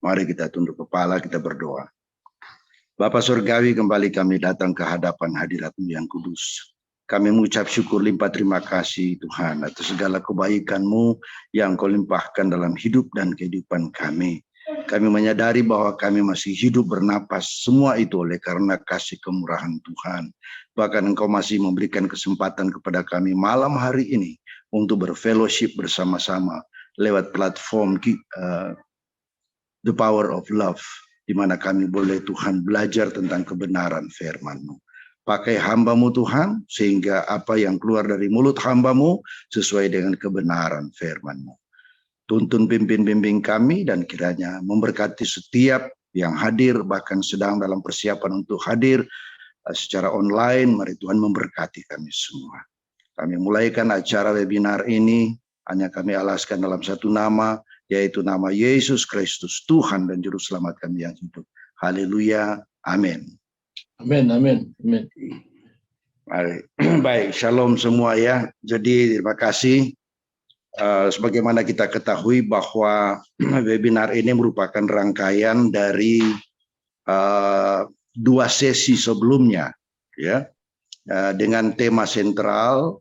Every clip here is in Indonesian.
Mari kita tunduk kepala, kita berdoa. Bapa Surgawi, kembali kami datang ke hadapan hadirat-Mu yang kudus. Kami mengucap syukur limpah terima kasih Tuhan atas segala kebaikan-Mu yang Kau limpahkan dalam hidup dan kehidupan kami. Kami menyadari bahwa kami masih hidup bernapas, semua itu oleh karena kasih kemurahan Tuhan. Bahkan Engkau masih memberikan kesempatan kepada kami malam hari ini untuk berfellowship bersama-sama lewat platform The Power of Love, di mana kami boleh Tuhan belajar tentang kebenaran firman-Mu. Pakai hamba-Mu Tuhan, sehingga apa yang keluar dari mulut hamba-Mu sesuai dengan kebenaran firman-Mu. Tuntun pimpin-pimpin kami dan kiranya memberkati setiap yang hadir, bahkan sedang dalam persiapan untuk hadir secara online. Mari Tuhan memberkati kami semua. Kami mulaikan acara webinar ini, hanya kami alaskan dalam satu nama, yaitu nama Yesus Kristus, Tuhan dan Juru Selamat kami yang hidup. Haleluya, amin. Amin, amin, amin. Baik, shalom semua ya. Jadi terima kasih. Sebagaimana kita ketahui bahwa webinar ini merupakan rangkaian dari 2 sesi sebelumnya, ya, dengan tema sentral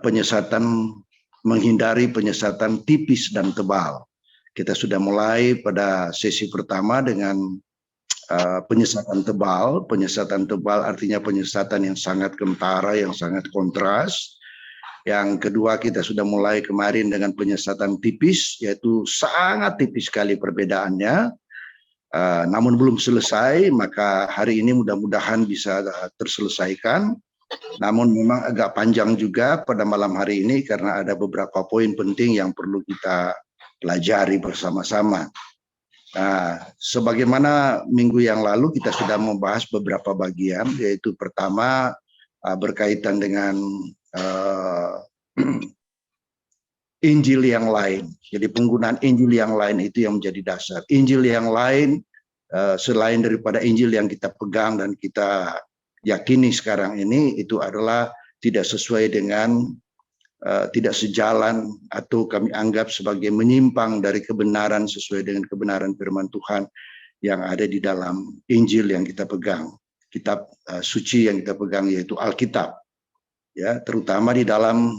penyesatan, menghindari penyesatan tipis dan tebal. Kita sudah mulai pada sesi pertama dengan penyesatan tebal. Penyesatan tebal artinya penyesatan yang sangat kentara, yang sangat kontras. Yang kedua, kita sudah mulai kemarin dengan penyesatan tipis, yaitu sangat tipis sekali perbedaannya. Namun belum selesai, maka hari ini mudah-mudahan bisa terselesaikan. Namun memang agak panjang juga pada malam hari ini karena ada beberapa poin penting yang perlu kita pelajari bersama-sama. Sebagaimana minggu yang lalu kita sudah membahas beberapa bagian, yaitu pertama berkaitan dengan Injil yang lain. Jadi penggunaan Injil yang lain itu yang menjadi dasar. Injil yang lain selain daripada Injil yang kita pegang dan kita yakini sekarang ini, itu adalah tidak sesuai dengan, tidak sejalan atau kami anggap sebagai menyimpang dari kebenaran sesuai dengan kebenaran firman Tuhan yang ada di dalam Injil yang kita pegang. Kitab suci yang kita pegang yaitu Alkitab. Ya, terutama di dalam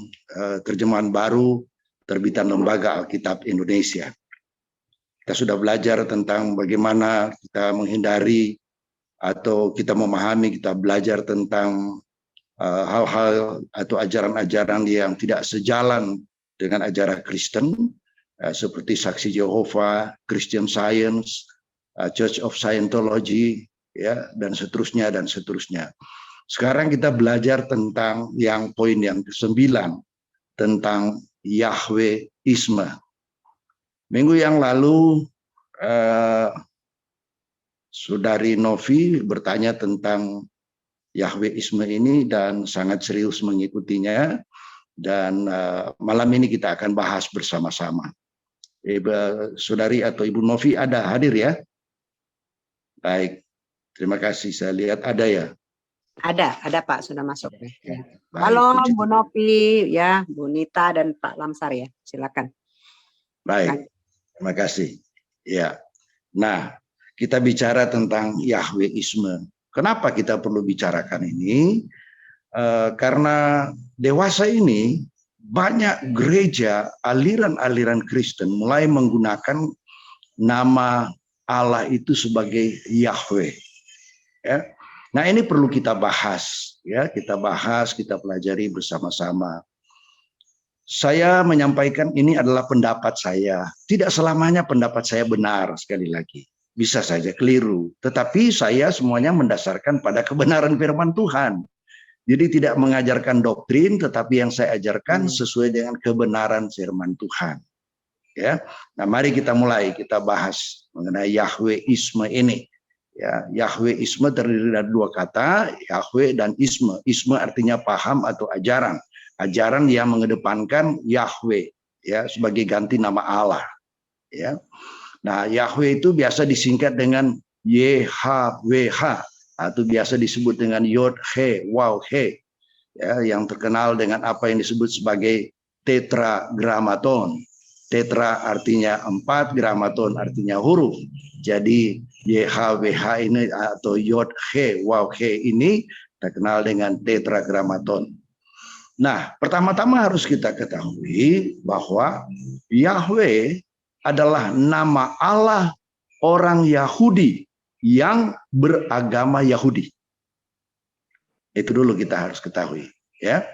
terjemahan baru terbitan Lembaga Alkitab Indonesia. Kita sudah belajar tentang bagaimana kita menghindari atau kita memahami, kita belajar tentang hal-hal atau ajaran-ajaran yang tidak sejalan dengan ajaran Kristen, seperti Saksi Yehova, Christian Science, Church of Scientology, ya, dan seterusnya dan seterusnya. Sekarang kita belajar tentang yang poin yang ke-9, tentang Yahweisme. Minggu yang lalu Saudari Novi bertanya tentang Yahweisme ini dan sangat serius mengikutinya, dan malam ini kita akan bahas bersama-sama. Saudari atau Ibu Novi ada hadir ya? Baik, terima kasih. Saya lihat ada ya. Ada Pak, sudah masuk. Ya. Halo Bu Novi, ya, Bu Nita dan Pak Lamsar ya, silakan. Baik, terima kasih. Ya, nah kita bicara tentang Yahweisme. Kenapa kita perlu bicarakan ini? Karena dewasa ini banyak gereja, aliran-aliran Kristen mulai menggunakan nama Allah itu sebagai Yahweh. Ya. Nah, ini perlu kita bahas, ya, kita bahas, kita pelajari bersama-sama. Saya menyampaikan ini adalah pendapat saya. Tidak selamanya pendapat saya benar, sekali lagi. Bisa saja keliru, tetapi saya semuanya mendasarkan pada kebenaran firman Tuhan. Jadi tidak mengajarkan doktrin, tetapi yang saya ajarkan sesuai dengan kebenaran firman Tuhan. Ya, nah mari kita mulai, kita bahas mengenai Yahweisme ini. Ya, Yahweisme terdiri dari 2 kata, Yahwe dan Isme. Isme artinya paham atau ajaran. Ajaran yang mengedepankan Yahwe, ya, sebagai ganti nama Allah. Ya. Nah, Yahwe itu biasa disingkat dengan YHWH atau biasa disebut dengan Yod He Waw He, ya, yang terkenal dengan apa yang disebut sebagai tetragrammaton. tetra artinya 4, gramaton artinya huruf. Jadi YHWH ini atau Yod He Waw He ini terkenal dengan tetragramaton. Nah, pertama-tama harus kita ketahui bahwa Yahweh adalah nama Allah orang Yahudi yang beragama Yahudi. Itu dulu kita harus ketahui, ya.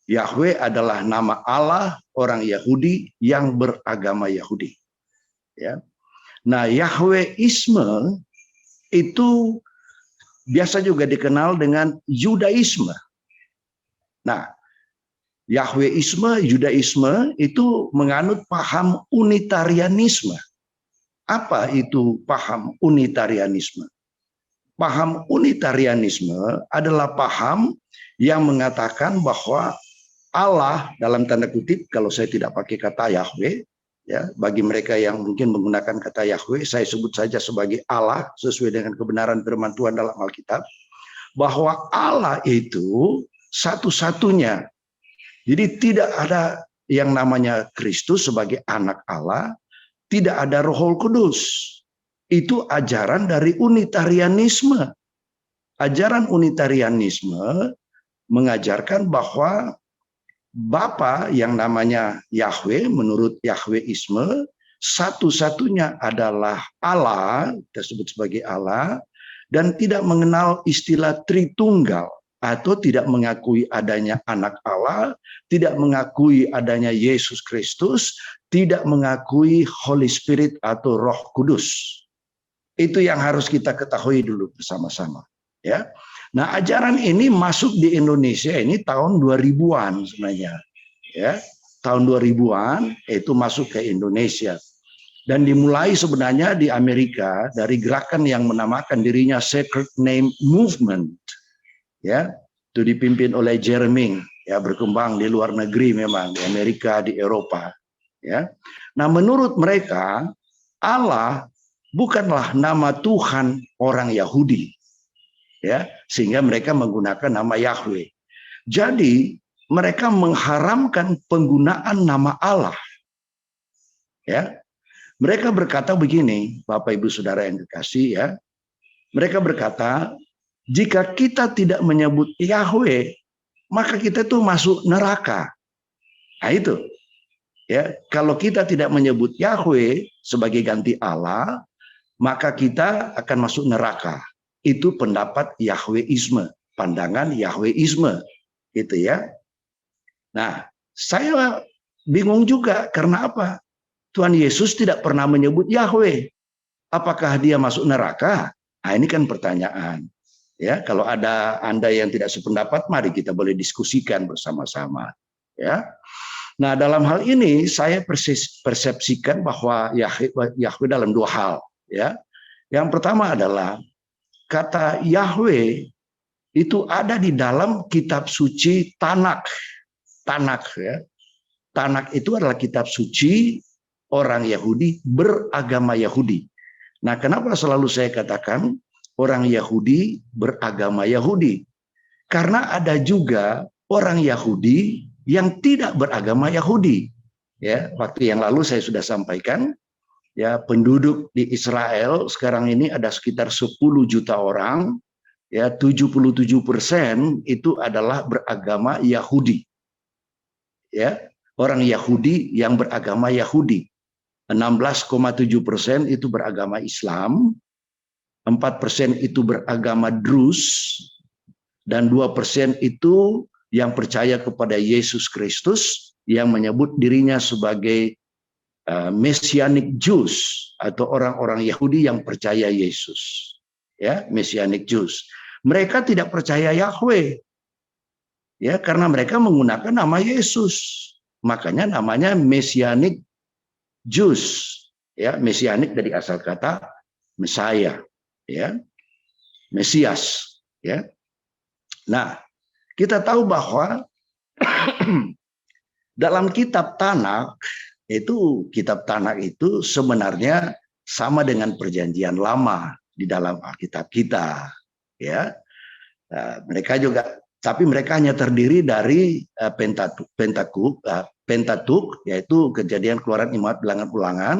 Yahweh adalah nama Allah orang Yahudi yang beragama Yahudi. Ya. Nah, Yahweisme itu biasa juga dikenal dengan Yudaisme. Nah, Yahweisme, Yudaisme itu menganut paham unitarianisme. Apa itu paham unitarianisme? Paham unitarianisme adalah paham yang mengatakan bahwa Allah dalam tanda kutip, kalau saya tidak pakai kata Yahweh, ya, bagi mereka yang mungkin menggunakan kata Yahweh, saya sebut saja sebagai Allah sesuai dengan kebenaran firman Tuhan dalam Alkitab, bahwa Allah itu satu-satunya. Jadi tidak ada yang namanya Kristus sebagai anak Allah, tidak ada Roh Kudus. Itu ajaran dari unitarianisme. Ajaran unitarianisme mengajarkan bahwa Bapa yang namanya Yahweh menurut Yahweisme satu-satunya adalah Allah, kita sebut sebagai Allah, dan tidak mengenal istilah Tritunggal, atau tidak mengakui adanya anak Allah, tidak mengakui adanya Yesus Kristus, tidak mengakui Holy Spirit atau Roh Kudus. Itu yang harus kita ketahui dulu bersama-sama, ya. Nah, ajaran ini masuk di Indonesia ini tahun 2000-an sebenarnya, ya. Tahun 2000-an itu masuk ke Indonesia. Dan dimulai sebenarnya di Amerika dari gerakan yang menamakan dirinya Sacred Name Movement. Ya, itu dipimpin oleh Jeremy, ya, berkembang di luar negeri memang, di Amerika, di Eropa, ya. Nah, menurut mereka Allah bukanlah nama Tuhan orang Yahudi, ya, sehingga mereka menggunakan nama Yahweh. Jadi mereka mengharamkan penggunaan nama Allah, ya. Mereka berkata begini, Bapak Ibu Saudara yang kekasih, ya, mereka berkata, jika kita tidak menyebut Yahweh, maka kita tuh masuk neraka. Nah itu, ya, kalau kita tidak menyebut Yahweh sebagai ganti Allah, maka kita akan masuk neraka. Itu pendapat Yahweisme, pandangan Yahweisme, gitu ya. Nah, saya bingung juga karena apa? Tuhan Yesus tidak pernah menyebut Yahweh. Apakah dia masuk neraka? Nah, ini kan pertanyaan. Ya, kalau ada Anda yang tidak sependapat, mari kita boleh diskusikan bersama-sama. Ya, nah dalam hal ini saya persepsikan bahwa Yahweh dalam dua hal. Ya, yang pertama adalah kata Yahweh itu ada di dalam kitab suci Tanakh. Tanakh, ya, Tanakh itu adalah kitab suci orang Yahudi beragama Yahudi. Nah, kenapa selalu saya katakan orang Yahudi beragama Yahudi? Karena ada juga orang Yahudi yang tidak beragama Yahudi. Ya, waktu yang lalu saya sudah sampaikan, ya, penduduk di Israel sekarang ini ada sekitar 10 juta orang, ya, 77% itu adalah beragama Yahudi. Ya, orang Yahudi yang beragama Yahudi. 16,7% itu beragama Islam, 4% itu beragama Druze, dan 2% itu yang percaya kepada Yesus Kristus, yang menyebut dirinya sebagai Messianic Jews, atau orang-orang Yahudi yang percaya Yesus. Ya, Messianic Jews. Mereka tidak percaya Yahweh, ya, karena mereka menggunakan nama Yesus. Makanya namanya Messianic Jews. Ya, Messianic dari asal kata Messiah, ya, Mesias, ya. Nah, kita tahu bahwa dalam kitab Tanakh itu sebenarnya sama dengan perjanjian lama di dalam Alkitab kita, ya. Nah, mereka juga Tapi mereka hanya terdiri dari Pentateuch, yaitu Kejadian, Keluaran, Imamat, Bilangan, Ulangan,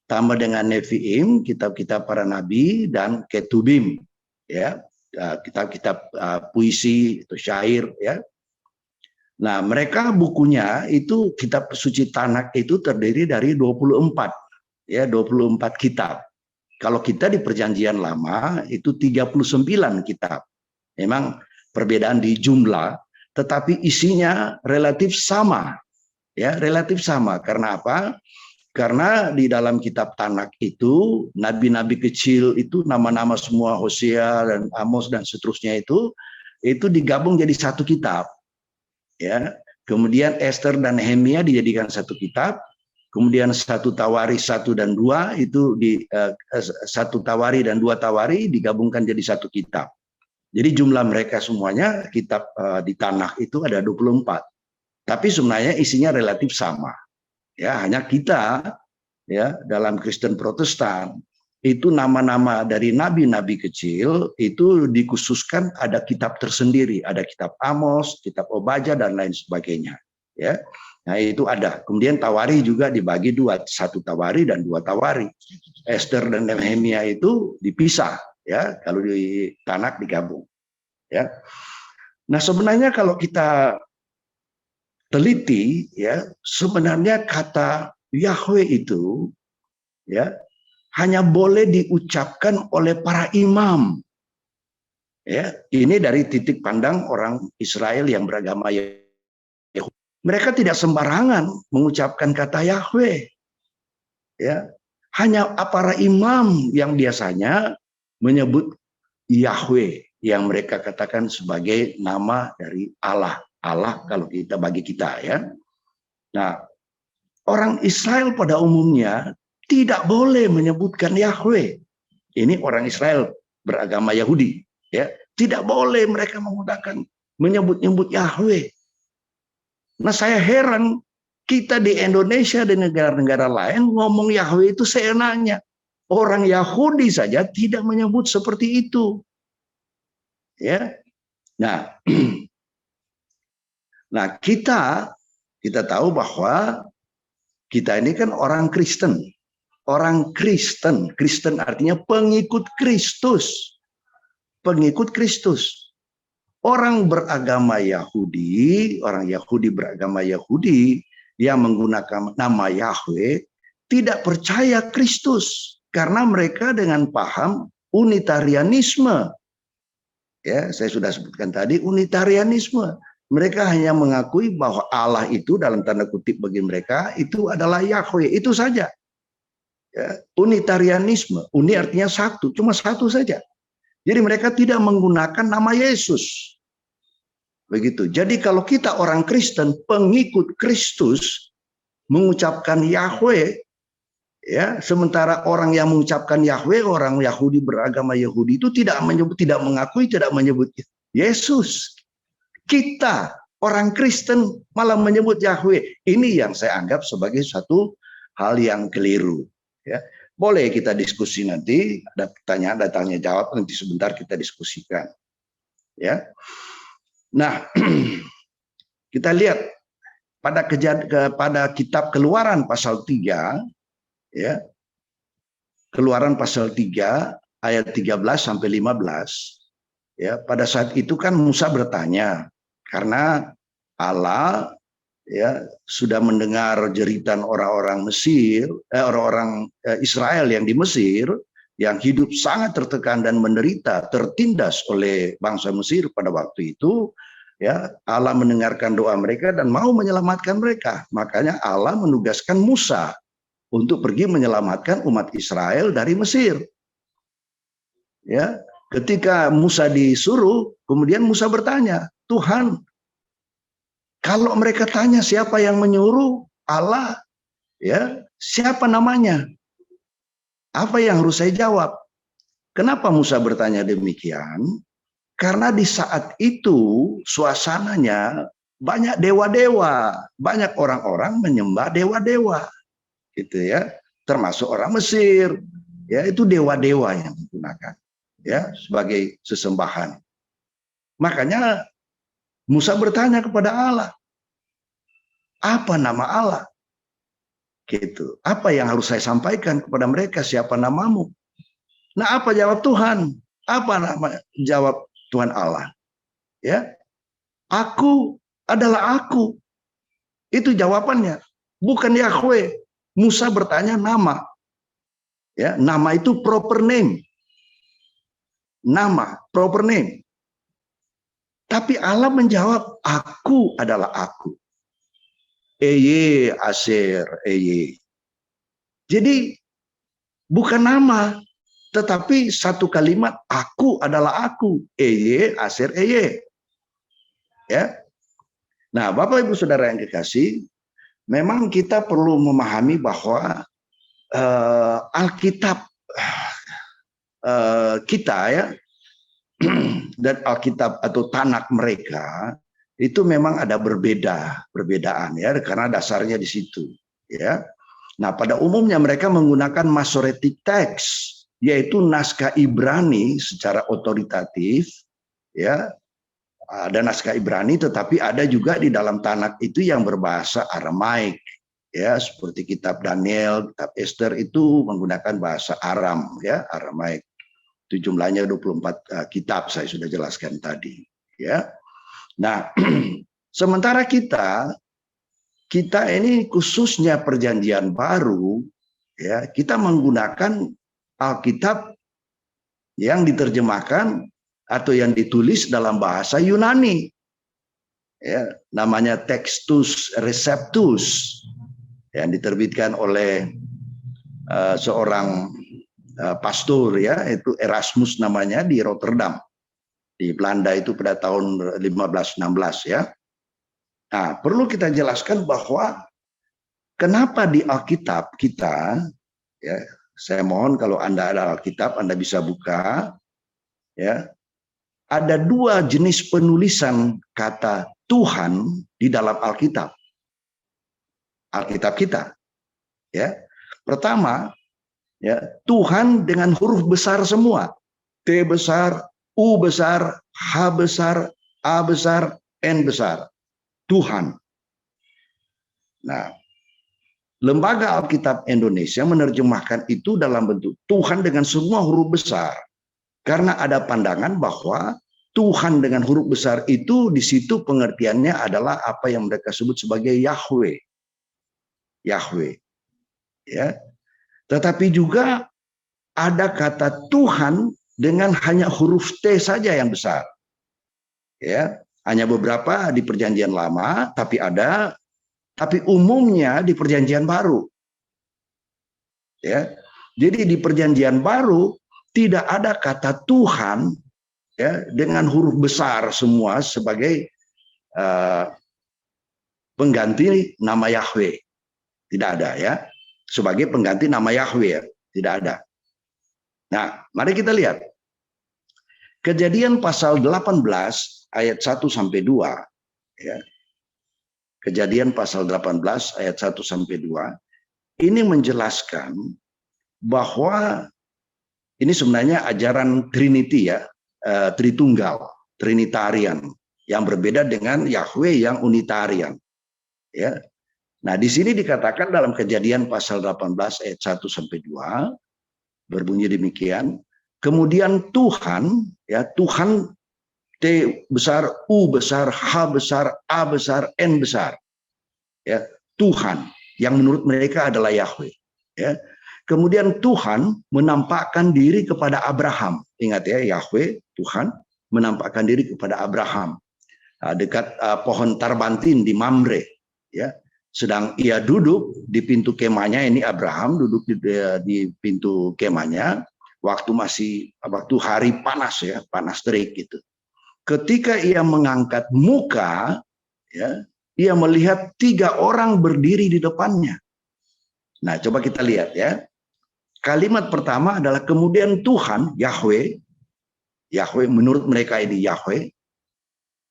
tambah dengan Nevi'im, kitab-kitab para nabi, dan Ketubim, ya, kitab-kitab puisi atau syair, ya. Nah, mereka bukunya itu kitab suci Tanakh itu terdiri dari 24, ya, 24 kitab. Kalau kita di Perjanjian Lama itu 39 kitab. Memang perbedaan di jumlah, tetapi isinya relatif sama, ya, relatif sama. Karena apa? Karena di dalam kitab Tanakh itu nabi-nabi kecil itu nama-nama semua Hosea dan Amos dan seterusnya itu digabung jadi satu kitab, ya. Kemudian Esther dan Nehemia dijadikan satu kitab. Kemudian 1 Tawari 1 dan 2 itu 1 Tawari dan 2 Tawari digabungkan jadi satu kitab. Jadi jumlah mereka semuanya kitab di Tanakh itu ada 24. Tapi sebenarnya isinya relatif sama. Ya, hanya kita, ya, dalam Kristen Protestan itu nama-nama dari nabi-nabi kecil itu dikhususkan ada kitab tersendiri, ada kitab Amos, kitab Obadya dan lain sebagainya, ya. Nah, itu ada. Kemudian Tawari juga dibagi dua, 1 Tawari dan 2 Tawari. Esther dan Nehemia itu dipisah, ya, kalau di Tanakh digabung, ya. Nah, sebenarnya kalau kita teliti, ya, sebenarnya kata Yahweh itu, ya, hanya boleh diucapkan oleh para imam. Ya, ini dari titik pandang orang Israel yang beragama Yahudi. Mereka tidak sembarangan mengucapkan kata Yahweh. Ya, hanya para imam yang biasanya menyebut Yahweh yang mereka katakan sebagai nama dari Allah. Allah kalau kita bagi kita, ya. Nah, orang Israel pada umumnya tidak boleh menyebutkan Yahweh. Ini orang Israel beragama Yahudi, ya. Tidak boleh mereka menggunakan menyebut-nyebut Yahweh. Nah, saya heran kita di Indonesia dan negara-negara lain ngomong Yahweh itu seenaknya. Orang Yahudi saja tidak menyebut seperti itu. Ya. Nah, Nah, kita tahu bahwa kita ini kan orang Kristen. Orang Kristen, Kristen artinya pengikut Kristus. Pengikut Kristus. Orang beragama Yahudi, orang Yahudi beragama Yahudi yang menggunakan nama Yahweh tidak percaya Kristus karena mereka dengan paham unitarianisme. Ya, saya sudah sebutkan tadi unitarianisme. Mereka hanya mengakui bahwa Allah itu dalam tanda kutip bagi mereka itu adalah Yahweh, itu saja. Ya, unitarianisme, uni artinya satu, cuma satu saja. Jadi mereka tidak menggunakan nama Yesus. Begitu. Jadi kalau kita orang Kristen, pengikut Kristus, mengucapkan Yahweh, ya, sementara orang yang mengucapkan Yahweh, orang Yahudi beragama Yahudi itu tidak mengakui, tidak menyebut Yesus. Kita orang Kristen malah menyebut Yahweh. Ini yang saya anggap sebagai satu hal yang keliru. Ya, boleh kita diskusi nanti. Ada pertanyaan, ada tanya jawab nanti sebentar kita diskusikan. Ya, nah kita lihat pada kitab Keluaran pasal 3, ya, Keluaran pasal 3 ayat 13 sampai 15. Ya, pada saat itu kan Musa bertanya. Karena Allah, ya, sudah mendengar jeritan orang-orang Mesir, orang-orang Israel yang di Mesir, yang hidup sangat tertekan dan menderita, tertindas oleh bangsa Mesir pada waktu itu. Ya, Allah mendengarkan doa mereka dan mau menyelamatkan mereka. Makanya Allah menugaskan Musa untuk pergi menyelamatkan umat Israel dari Mesir. Ya, ketika Musa disuruh, kemudian Musa bertanya, Tuhan, kalau mereka tanya siapa yang menyuruh, Allah, ya, siapa namanya? Apa yang harus saya jawab? Kenapa Musa bertanya demikian? Karena di saat itu suasananya banyak dewa-dewa, banyak orang-orang menyembah dewa-dewa, gitu ya, termasuk orang Mesir, ya, itu dewa-dewa yang digunakan, ya, sebagai sesembahan. Makanya Musa bertanya kepada Allah, apa nama Allah? Gitu. Apa yang harus saya sampaikan kepada mereka? Siapa namamu? Nah, apa jawab Tuhan? Apa nama jawab Tuhan Allah? Ya, aku adalah aku. Itu jawabannya. Bukan Yahweh. Musa bertanya nama. Ya, nama itu proper name. Nama, proper name. Tapi Allah menjawab, aku adalah aku. Eye, Aser, Eye. Jadi bukan nama, tetapi satu kalimat, aku adalah aku. Eye, Aser, Eye. Ya. Nah, Bapak Ibu Saudara yang kekasih, memang kita perlu memahami bahwa Alkitab kita ya dan Alkitab atau Tanakh mereka itu memang ada perbedaan ya, karena dasarnya di situ ya. Nah, pada umumnya mereka menggunakan Masoretic text, yaitu naskah Ibrani secara otoritatif ya. Ada naskah Ibrani, tetapi ada juga di dalam Tanakh itu yang berbahasa Aramaik ya, seperti kitab Daniel, kitab Esther itu menggunakan bahasa Aram ya, Aramaik. Itu jumlahnya 24 kitab, saya sudah jelaskan tadi ya. Nah, sementara kita ini khususnya Perjanjian Baru ya, kita menggunakan Alkitab yang diterjemahkan atau yang ditulis dalam bahasa Yunani ya, namanya Textus Receptus yang diterbitkan oleh seorang pastor ya, itu Erasmus namanya, di Rotterdam di Belanda itu pada tahun 1516 ya. Nah, perlu kita jelaskan bahwa kenapa di Alkitab kita ya, saya mohon kalau Anda ada Alkitab Anda bisa buka ya. Ada dua jenis penulisan kata Tuhan di dalam Alkitab. Alkitab kita. Ya. Pertama, ya, Tuhan dengan huruf besar semua. T besar, U besar, H besar, A besar, N besar. Tuhan. Nah, Lembaga Alkitab Indonesia menerjemahkan itu dalam bentuk Tuhan dengan semua huruf besar. Karena ada pandangan bahwa Tuhan dengan huruf besar itu di situ pengertiannya adalah apa yang mereka sebut sebagai Yahweh. Yahweh. Ya. Tetapi juga ada kata Tuhan dengan hanya huruf T saja yang besar. Ya, hanya beberapa di Perjanjian Lama, tapi umumnya di Perjanjian Baru. Ya. Jadi di Perjanjian Baru tidak ada kata Tuhan ya dengan huruf besar semua sebagai pengganti nama Yahweh. Tidak ada ya. Sebagai pengganti nama Yahweh, tidak ada. Nah, mari kita lihat. Kejadian pasal 18 ayat 1 sampai 2 ya. Kejadian pasal 18 ayat 1 sampai 2 ini menjelaskan bahwa ini sebenarnya ajaran Trinity ya, Tritunggal, Trinitarian, yang berbeda dengan Yahweh yang Unitarian. Ya. Nah, di sini dikatakan dalam Kejadian pasal 18 ayat 1 sampai 2 berbunyi demikian. Kemudian Tuhan, ya, Tuhan T besar, U besar, H besar, A besar, N besar. Ya, Tuhan yang menurut mereka adalah Yahweh, ya. Kemudian Tuhan menampakkan diri kepada Abraham. Ingat ya, Yahweh, Tuhan menampakkan diri kepada Abraham dekat pohon tarbantin di Mamre. Ya, sedang ia duduk di pintu kemahnya. Ini Abraham duduk di pintu kemahnya. Waktu hari panas ya, panas terik gitu. Ketika ia mengangkat muka, ya, ia melihat 3 orang berdiri di depannya. Nah, coba kita lihat ya. Kalimat pertama adalah kemudian Tuhan, Yahweh menurut mereka ini Yahweh,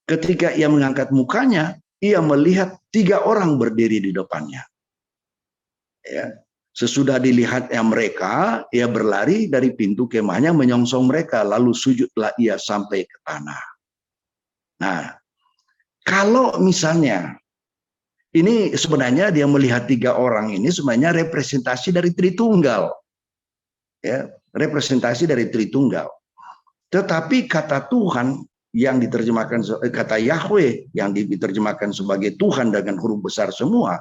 ketika ia mengangkat mukanya, ia melihat 3 orang berdiri di depannya. Ya. Sesudah dilihatnya mereka, ia berlari dari pintu kemahnya menyongsong mereka, lalu sujudlah ia sampai ke tanah. Nah, Kalau misalnya ini sebenarnya dia melihat 3 orang ini sebenarnya representasi dari Tritunggal. Ya, representasi dari Tritunggal. Tetapi kata Tuhan yang diterjemahkan kata Yahweh yang diterjemahkan sebagai Tuhan dengan huruf besar semua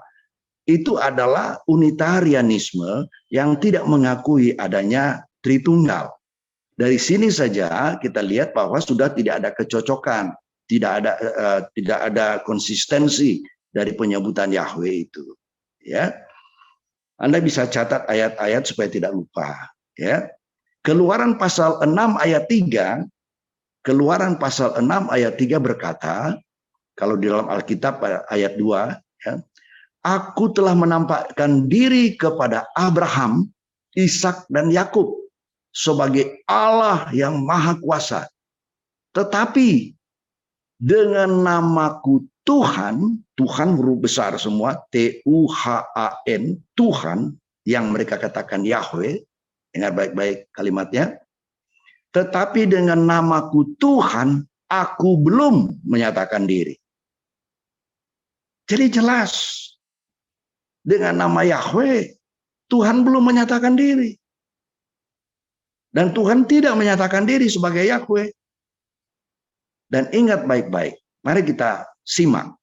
itu adalah unitarianisme yang tidak mengakui adanya Tritunggal. Dari sini saja kita lihat bahwa sudah tidak ada kecocokan, tidak ada konsistensi dari penyebutan Yahweh itu. Ya, Anda bisa catat ayat-ayat supaya tidak lupa. Ya, Keluaran pasal 6 ayat 3, Keluaran pasal 6 ayat 3 berkata, kalau di dalam Alkitab ayat 2, ya, Aku telah menampakkan diri kepada Abraham, Ishak dan Yakub sebagai Allah yang Maha Kuasa. Tetapi dengan namaku Tuhan, Tuhan huruf besar semua, Tuhan, Tuhan yang mereka katakan Yahweh, dengar baik-baik kalimatnya. Tetapi dengan namaku Tuhan, aku belum menyatakan diri. Jadi jelas, dengan nama Yahweh, Tuhan belum menyatakan diri. Dan Tuhan tidak menyatakan diri sebagai Yahweh. Dan ingat baik-baik, mari kita simak.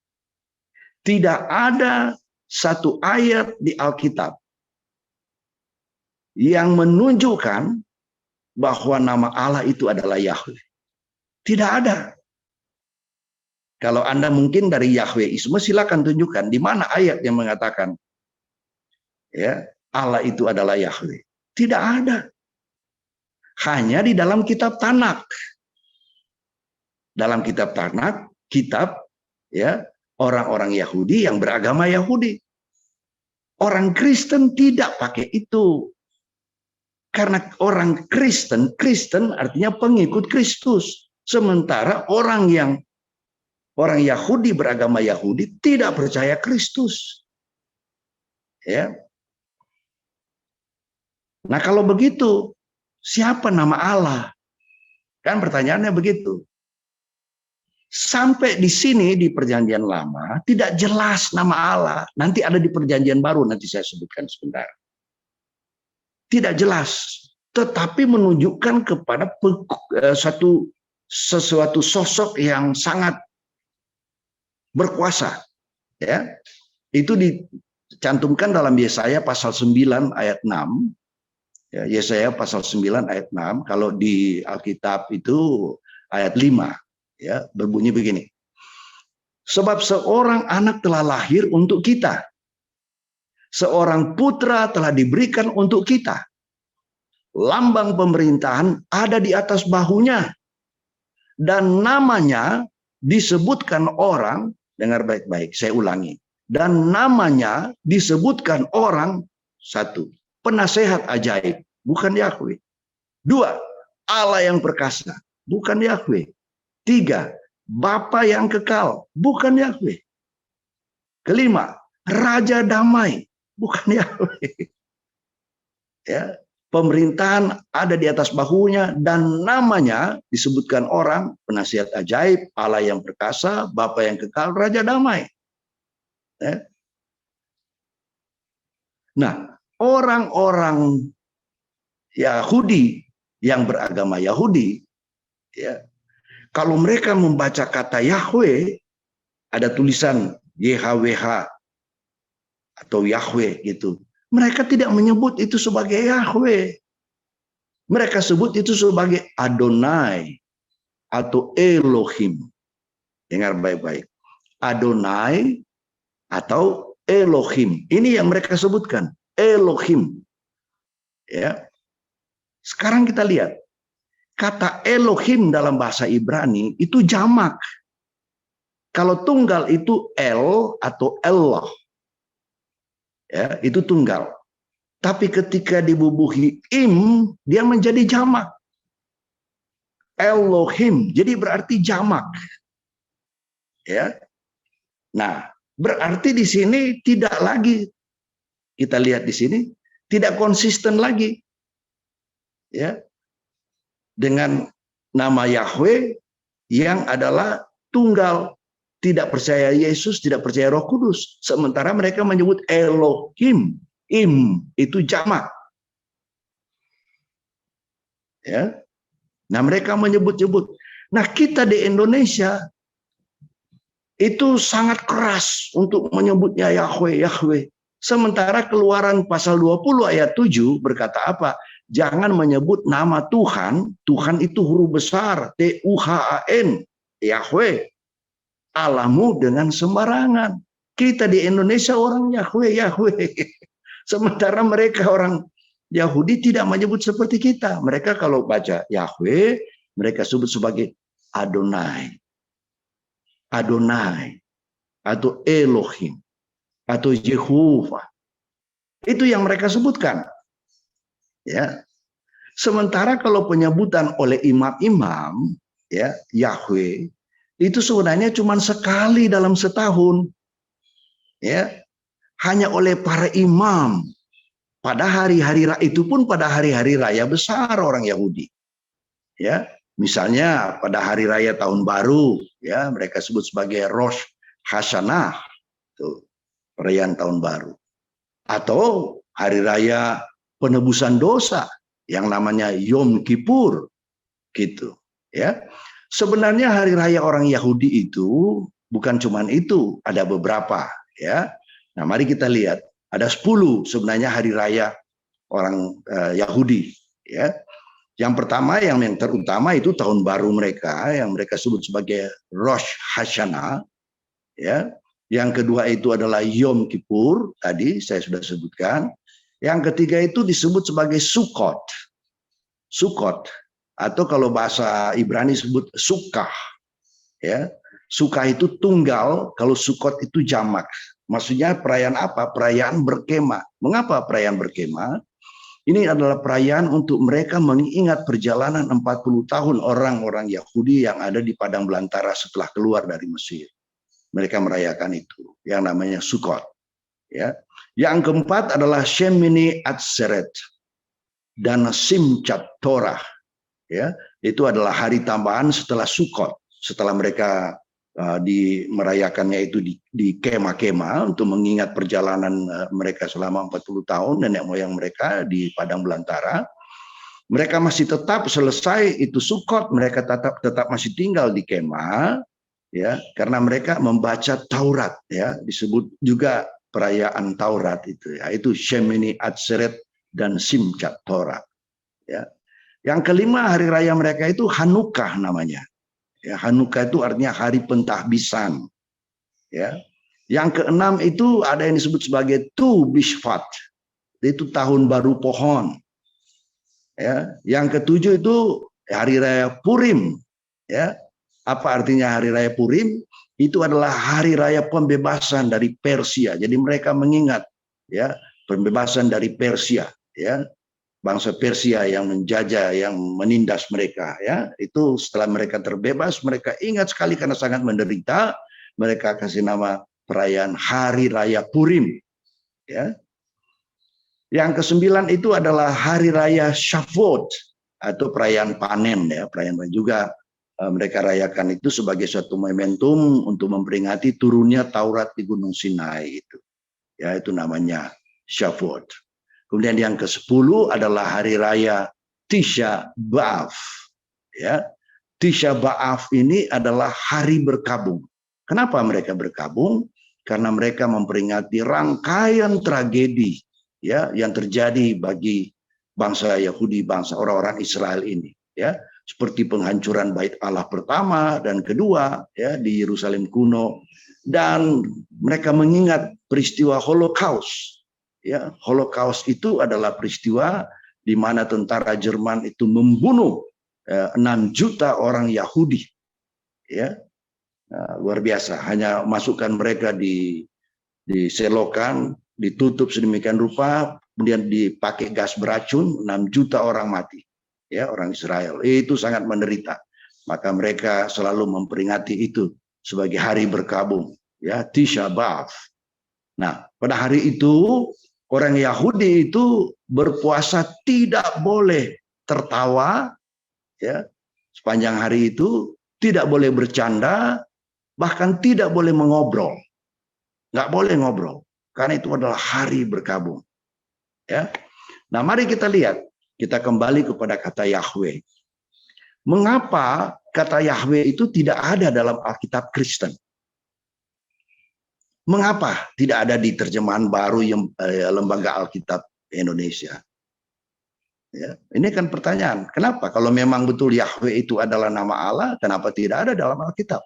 Tidak ada satu ayat di Alkitab yang menunjukkan bahwa nama Allah itu adalah Yahweh. Tidak ada. Kalau Anda mungkin dari Yahweisme, silakan tunjukkan di mana ayat yang mengatakan ya Allah itu adalah Yahweh. Tidak ada. Hanya di dalam kitab Tanak. Dalam kitab Tanak, kitab ya orang-orang Yahudi yang beragama Yahudi. Orang Kristen tidak pakai itu. Karena orang Kristen artinya pengikut Kristus. Sementara orang Yahudi beragama Yahudi tidak percaya Kristus. Ya. Nah, kalau begitu, siapa nama Allah? Kan pertanyaannya begitu. Sampai di sini di Perjanjian Lama tidak jelas nama Allah. Nanti ada di Perjanjian Baru, nanti saya sebutkan sebentar. Tidak jelas, tetapi menunjukkan kepada sesuatu sosok yang sangat berkuasa. Ya, itu dicantumkan dalam Yesaya pasal 9 ayat 6. Ya, Yesaya pasal 9 ayat 6, kalau di Alkitab itu ayat 5, ya, berbunyi begini. Sebab seorang anak telah lahir untuk kita. Seorang putra telah diberikan untuk kita. Lambang pemerintahan ada di atas bahunya. Dan namanya disebutkan orang, dengar baik-baik, saya ulangi. Dan namanya disebutkan orang, satu, penasehat ajaib, bukan Yahweh. 2, Allah yang perkasa, bukan Yahweh. 3, Bapa yang kekal, bukan Yahweh. 5, Raja damai, bukan Yahweh. Ya, pemerintahan ada di atas bahunya dan namanya disebutkan orang, penasihat ajaib, Allah yang perkasa, Bapa yang kekal, Raja damai. Ya. Nah, orang-orang Yahudi yang beragama Yahudi, ya, kalau mereka membaca kata Yahweh, ada tulisan YHWH atau Yahweh gitu. Mereka tidak menyebut itu sebagai Yahweh. Mereka sebut itu sebagai Adonai atau Elohim. Dengar baik-baik. Adonai atau Elohim. Ini yang mereka sebutkan. Elohim. Ya. Sekarang kita lihat. Kata Elohim dalam bahasa Ibrani itu jamak. Kalau tunggal itu El atau Allah. Ya, itu tunggal. Tapi ketika dibubuhi im, dia menjadi jamak. Elohim, jadi berarti jamak. Ya. Nah, berarti di sini tidak lagi, kita lihat di sini, tidak konsisten lagi. Ya. Dengan nama Yahweh yang adalah tunggal. tidak percaya Yesus, tidak percaya Roh Kudus. Sementara mereka menyebut Elohim, itu jamak. Ya. Nah, mereka menyebut-nyebut. Nah, kita di Indonesia itu sangat keras untuk menyebutnya Yahweh, Yahweh. Sementara Keluaran pasal 20 ayat 7 berkata apa? Jangan menyebut nama Tuhan. Tuhan itu huruf besar, Tuhan, Yahweh. Allahmu dengan sembarangan. Kita di Indonesia orang Yahweh, Yahweh. Sementara mereka orang Yahudi tidak menyebut seperti kita. Mereka kalau baca Yahweh, mereka sebut sebagai Adonai. Adonai. Atau Elohim. Atau Yehovah. Itu yang mereka sebutkan. Ya. Sementara kalau penyebutan oleh imam-imam, ya, Yahweh, itu sebenarnya cuma sekali dalam setahun. Ya. Hanya oleh para imam. Pada hari-hari itu pun pada hari-hari raya besar orang Yahudi. Ya, misalnya pada hari raya tahun baru, ya, mereka sebut sebagai Rosh Hashanah, itu perayaan tahun baru. Atau hari raya penebusan dosa yang namanya Yom Kippur, gitu, ya. Sebenarnya hari raya orang Yahudi itu bukan cuma itu, ada beberapa, ya. Nah, mari kita lihat. Ada 10 sebenarnya hari raya orang Yahudi. Ya. Yang pertama, yang terutama itu tahun baru mereka, yang mereka sebut sebagai Rosh Hashanah. Ya. Yang kedua itu adalah Yom Kippur, tadi saya sudah sebutkan. Yang ketiga itu disebut sebagai Sukkot. Sukkot, atau kalau bahasa Ibrani disebut Sukkah. Ya. Sukkah itu tunggal, kalau Sukkot itu jamak. Maksudnya perayaan apa? Perayaan berkemah. Mengapa perayaan berkemah? Ini adalah perayaan untuk mereka mengingat perjalanan 40 tahun orang-orang Yahudi yang ada di padang belantara setelah keluar dari Mesir. Mereka merayakan itu, yang namanya Sukkot. Ya. Yang keempat adalah Shemini Atzeret dan Simchat Torah. Ya. Itu adalah hari tambahan setelah Sukkot, setelah mereka merayakannya itu di kemah-kemah untuk mengingat perjalanan mereka selama 40 tahun nenek moyang mereka di padang belantara. Mereka masih tetap selesai itu Sukkot, mereka tetap masih tinggal di kemah, ya, karena mereka membaca Taurat, ya, disebut juga perayaan Taurat itu, ya, itu Shemini Atzeret dan Simchat Torah, ya. Yang kelima hari raya mereka itu Hanukkah namanya. Ya, Hanukkah itu artinya hari pentahbisan. Ya. Yang keenam itu ada yang disebut sebagai Tu Bishvat. Itu tahun baru pohon. Ya. Yang ketujuh itu hari raya Purim. Ya. Apa artinya hari raya Purim? Itu adalah hari raya pembebasan dari Persia. Jadi mereka mengingat, ya, pembebasan dari Persia, ya. Bangsa Persia yang menjajah, yang menindas mereka, ya, itu setelah mereka terbebas, mereka ingat sekali karena sangat menderita, mereka kasih nama perayaan Hari Raya Purim, ya. Yang kesembilan itu adalah Hari Raya Shavuot atau perayaan panen, ya, perayaan juga mereka rayakan itu sebagai suatu momentum untuk memperingati turunnya Taurat di Gunung Sinai itu, ya, itu namanya Shavuot. Kemudian yang ke-10 adalah hari raya Tisha B'Av. Ya. Tisha B'Av ini adalah hari berkabung. Kenapa mereka berkabung? Karena mereka memperingati rangkaian tragedi, ya, yang terjadi bagi bangsa Yahudi, bangsa orang-orang Israel ini, ya. Seperti penghancuran Bait Allah pertama dan kedua, ya, di Yerusalem kuno, dan mereka mengingat peristiwa Holocaust. Ya, Holocaust itu adalah peristiwa di mana tentara Jerman itu membunuh 6 juta orang Yahudi. Ya, luar biasa. Hanya masukkan mereka di selokan, ditutup sedemikian rupa, kemudian dipakai gas beracun, 6 juta orang mati. Ya, orang Israel. Itu sangat menderita. Maka mereka selalu memperingati itu sebagai hari berkabung. Ya, Tisha B'Av. Nah, pada hari itu orang Yahudi itu berpuasa tidak boleh tertawa, ya, sepanjang hari itu tidak boleh bercanda, bahkan tidak boleh mengobrol. Nggak boleh ngobrol, karena itu adalah hari berkabung. Ya. Nah, mari kita lihat, kita kembali kepada kata Yahweh. Mengapa kata Yahweh itu tidak ada dalam Alkitab Kristen? Mengapa tidak ada di terjemahan baru yang Lembaga Alkitab Indonesia? Ya, ini kan pertanyaan. Kenapa? Kalau memang betul Yahweh itu adalah nama Allah, kenapa tidak ada dalam Alkitab?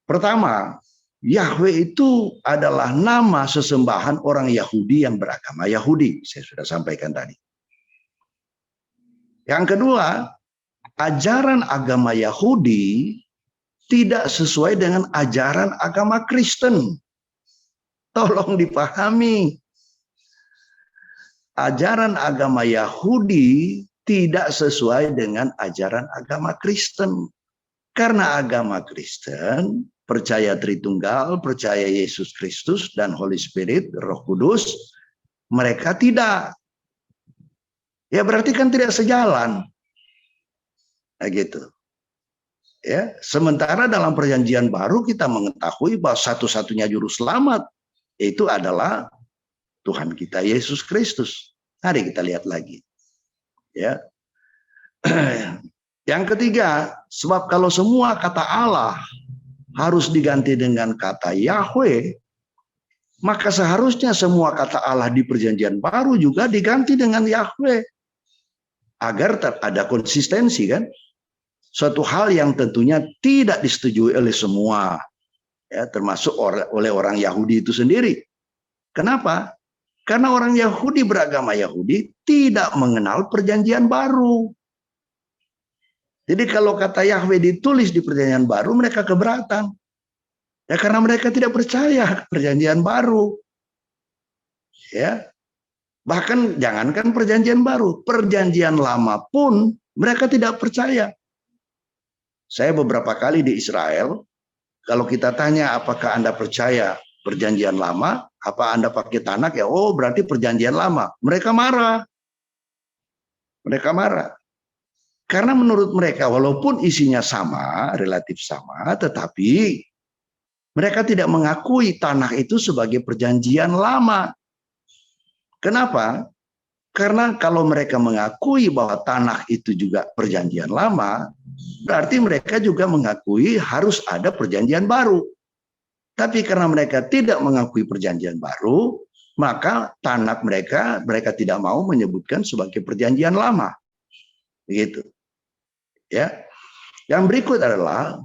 Pertama, Yahweh itu adalah nama sesembahan orang Yahudi yang beragama Yahudi. Saya sudah sampaikan tadi. Yang kedua, ajaran agama Yahudi tidak sesuai dengan ajaran agama Kristen. Tolong dipahami. Ajaran agama Yahudi tidak sesuai dengan ajaran agama Kristen. Karena agama Kristen percaya Tritunggal, percaya Yesus Kristus dan Holy Spirit, Roh Kudus, mereka tidak. Ya berarti kan tidak sejalan. Nah, gitu. Ya, sementara dalam perjanjian baru kita mengetahui bahwa satu-satunya juru selamat itu adalah Tuhan kita Yesus Kristus. Mari kita lihat lagi. Ya. Yang ketiga, sebab kalau semua kata Allah harus diganti dengan kata Yahweh, maka seharusnya semua kata Allah di perjanjian baru juga diganti dengan Yahweh. Agar ada konsistensi kan. Suatu hal yang tentunya tidak disetujui oleh semua, ya, termasuk oleh orang Yahudi itu sendiri. Kenapa? Karena orang Yahudi beragama Yahudi tidak mengenal perjanjian baru. Jadi kalau kata Yahweh ditulis di perjanjian baru, mereka keberatan. Ya karena mereka tidak percaya perjanjian baru. Ya. Bahkan jangankan perjanjian baru, perjanjian lama pun mereka tidak percaya. Saya beberapa kali di Israel, kalau kita tanya apakah Anda percaya perjanjian lama, apa Anda pakai Tanakh, ya oh berarti perjanjian lama. Mereka marah. Mereka marah. Karena menurut mereka walaupun isinya sama, relatif sama, tetapi mereka tidak mengakui Tanakh itu sebagai perjanjian lama. Kenapa? Karena kalau mereka mengakui bahwa Tanakh itu juga perjanjian lama, berarti mereka juga mengakui harus ada perjanjian baru. Tapi karena mereka tidak mengakui perjanjian baru, maka Tanakh mereka tidak mau menyebutkan sebagai perjanjian lama. Begitu. Ya. Yang berikut adalah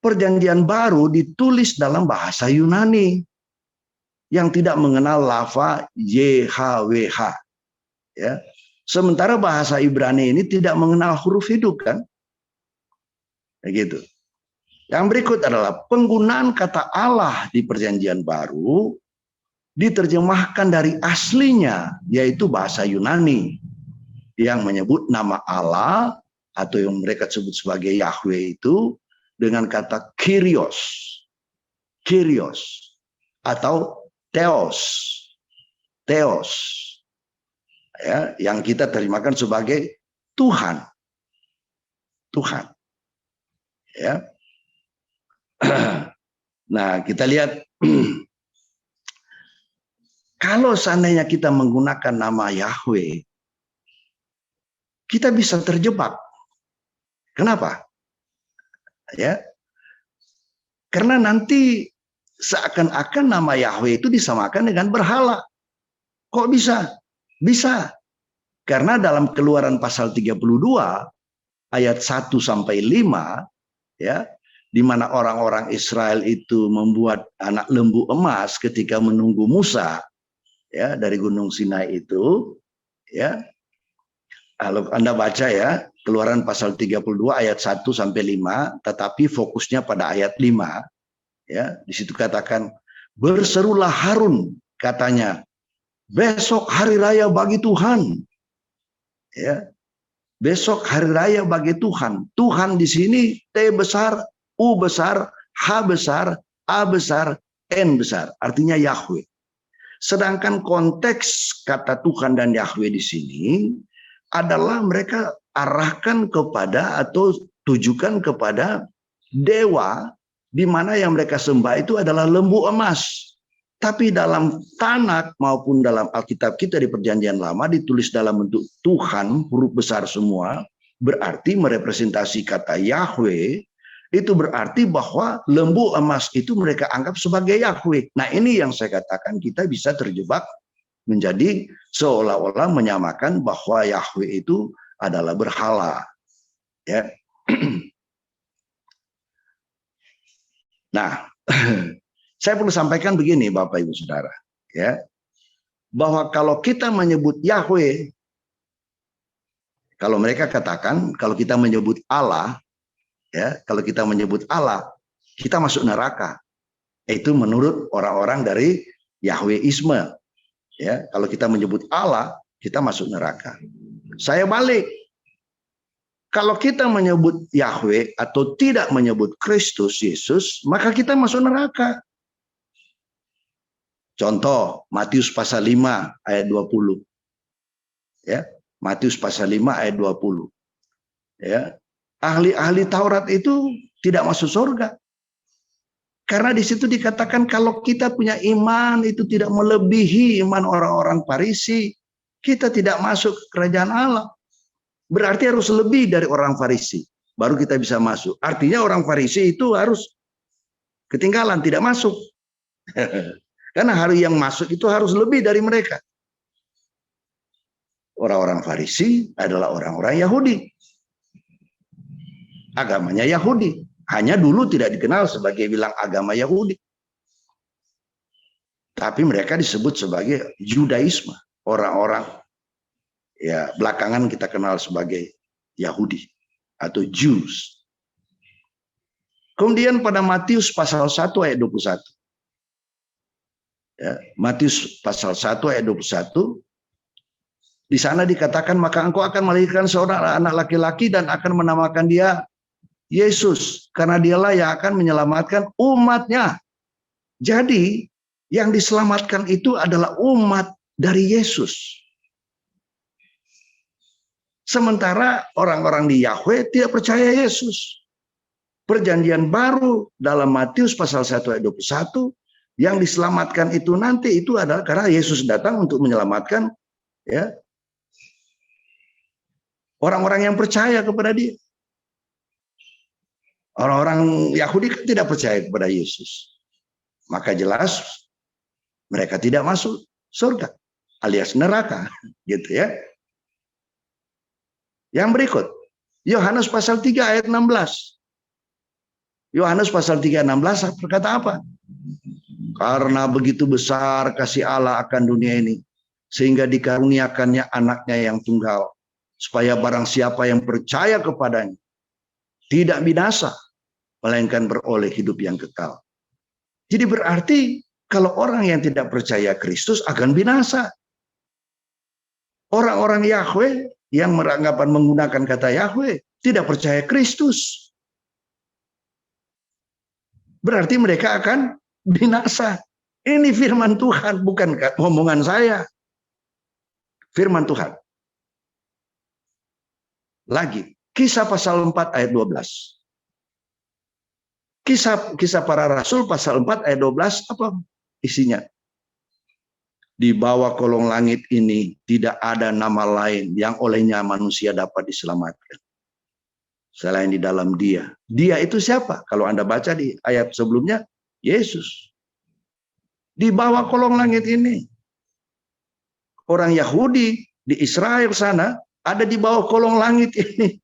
perjanjian baru ditulis dalam bahasa Yunani yang tidak mengenal lafaz YHWH. Ya. Sementara bahasa Ibrani ini tidak mengenal huruf hidup kan? Begitu. Yang berikut adalah penggunaan kata Allah di perjanjian baru diterjemahkan dari aslinya, yaitu bahasa Yunani yang menyebut nama Allah atau yang mereka sebut sebagai Yahweh itu dengan kata Kyrios. Kyrios atau Theos. Theos. Ya, yang kita terjemahkan sebagai Tuhan. Tuhan. Ya. Nah, kita lihat kalau seandainya kita menggunakan nama Yahweh, kita bisa terjebak. Kenapa? Ya. Karena nanti seakan-akan nama Yahweh itu disamakan dengan berhala. Kok bisa? Bisa. Karena dalam Keluaran pasal 32 ayat 1 sampai 5 ya, di mana orang-orang Israel itu membuat anak lembu emas ketika menunggu Musa ya dari Gunung Sinai itu ya. Kalau Anda baca ya, Keluaran pasal 32 ayat 1 sampai 5, tetapi fokusnya pada ayat 5 ya. Di situ katakan, berserulah Harun katanya, besok hari raya bagi Tuhan. Ya. Besok hari raya bagi Tuhan. Tuhan di sini T besar, U besar, H besar, A besar, N besar. Artinya Yahweh. Sedangkan konteks kata Tuhan dan Yahweh di sini adalah mereka arahkan kepada atau tujukan kepada dewa di mana yang mereka sembah itu adalah lembu emas. Tapi dalam Tanakh maupun dalam Alkitab kita di Perjanjian Lama ditulis dalam bentuk Tuhan, huruf besar semua, berarti merepresentasi kata Yahweh, itu berarti bahwa lembu emas itu mereka anggap sebagai Yahweh. Nah, ini yang saya katakan kita bisa terjebak menjadi seolah-olah menyamakan bahwa Yahweh itu adalah berhala. Ya. Nah, saya perlu sampaikan begini Bapak Ibu Saudara, ya, bahwa kalau kita menyebut Yahweh, kalau mereka katakan kalau kita menyebut Allah, ya, kalau kita menyebut Allah, kita masuk neraka. Itu menurut orang-orang dari Yahweisme, ya. Kalau kita menyebut Allah, kita masuk neraka. Saya balik. Kalau kita menyebut Yahweh atau tidak menyebut Kristus Yesus, maka kita masuk neraka. Contoh, Matius pasal 5 ayat 20. Ya, Matius pasal 5 ayat 20. Ya. Ahli-ahli Taurat itu tidak masuk surga. Karena di situ dikatakan kalau kita punya iman itu tidak melebihi iman orang-orang Farisi, kita tidak masuk ke kerajaan Allah. Berarti harus lebih dari orang Farisi, baru kita bisa masuk. Artinya orang Farisi itu harus ketinggalan, tidak masuk. Karena hari yang masuk itu harus lebih dari mereka. Orang-orang Farisi adalah orang-orang Yahudi. Agamanya Yahudi. Hanya dulu tidak dikenal sebagai bilang agama Yahudi. Tapi mereka disebut sebagai Judaisme. Orang-orang, ya belakangan kita kenal sebagai Yahudi atau Jews. Kemudian pada Matius pasal 1 ayat 21. Ya, Matius pasal 1 ayat 21, di sana dikatakan maka engkau akan melahirkan seorang anak laki-laki dan akan menamakan dia Yesus, karena dialah yang akan menyelamatkan umatnya. Jadi yang diselamatkan itu adalah umat dari Yesus. Sementara orang-orang di Yahweh tidak percaya Yesus. Perjanjian baru dalam Matius pasal 1 ayat 21, yang diselamatkan itu nanti itu adalah karena Yesus datang untuk menyelamatkan, ya, orang-orang yang percaya kepada Dia. Orang-orang Yahudi kan tidak percaya kepada Yesus. Maka jelas mereka tidak masuk surga alias neraka, gitu ya. Yang berikut, Yohanes pasal 3 ayat 16. Yohanes pasal 3 ayat 16 berkata apa? Karena begitu besar kasih Allah akan dunia ini, sehingga dikaruniakannya anaknya yang tunggal, supaya barang siapa yang percaya kepadanya tidak binasa, melainkan beroleh hidup yang kekal. Jadi berarti kalau orang yang tidak percaya Kristus akan binasa. Orang-orang Yahweh yang beranggapan menggunakan kata Yahweh tidak percaya Kristus. Berarti mereka akan binasa. Ini firman Tuhan, bukan omongan saya. Firman Tuhan. Lagi, Kisah pasal 4 ayat 12. Kisah para Rasul pasal 4 ayat 12 apa isinya? Di bawah kolong langit ini tidak ada nama lain yang olehnya manusia dapat diselamatkan selain di dalam Dia. Dia itu siapa? Kalau Anda baca di ayat sebelumnya, Yesus. Di bawah kolong langit ini. Orang Yahudi di Israel sana ada di bawah kolong langit ini.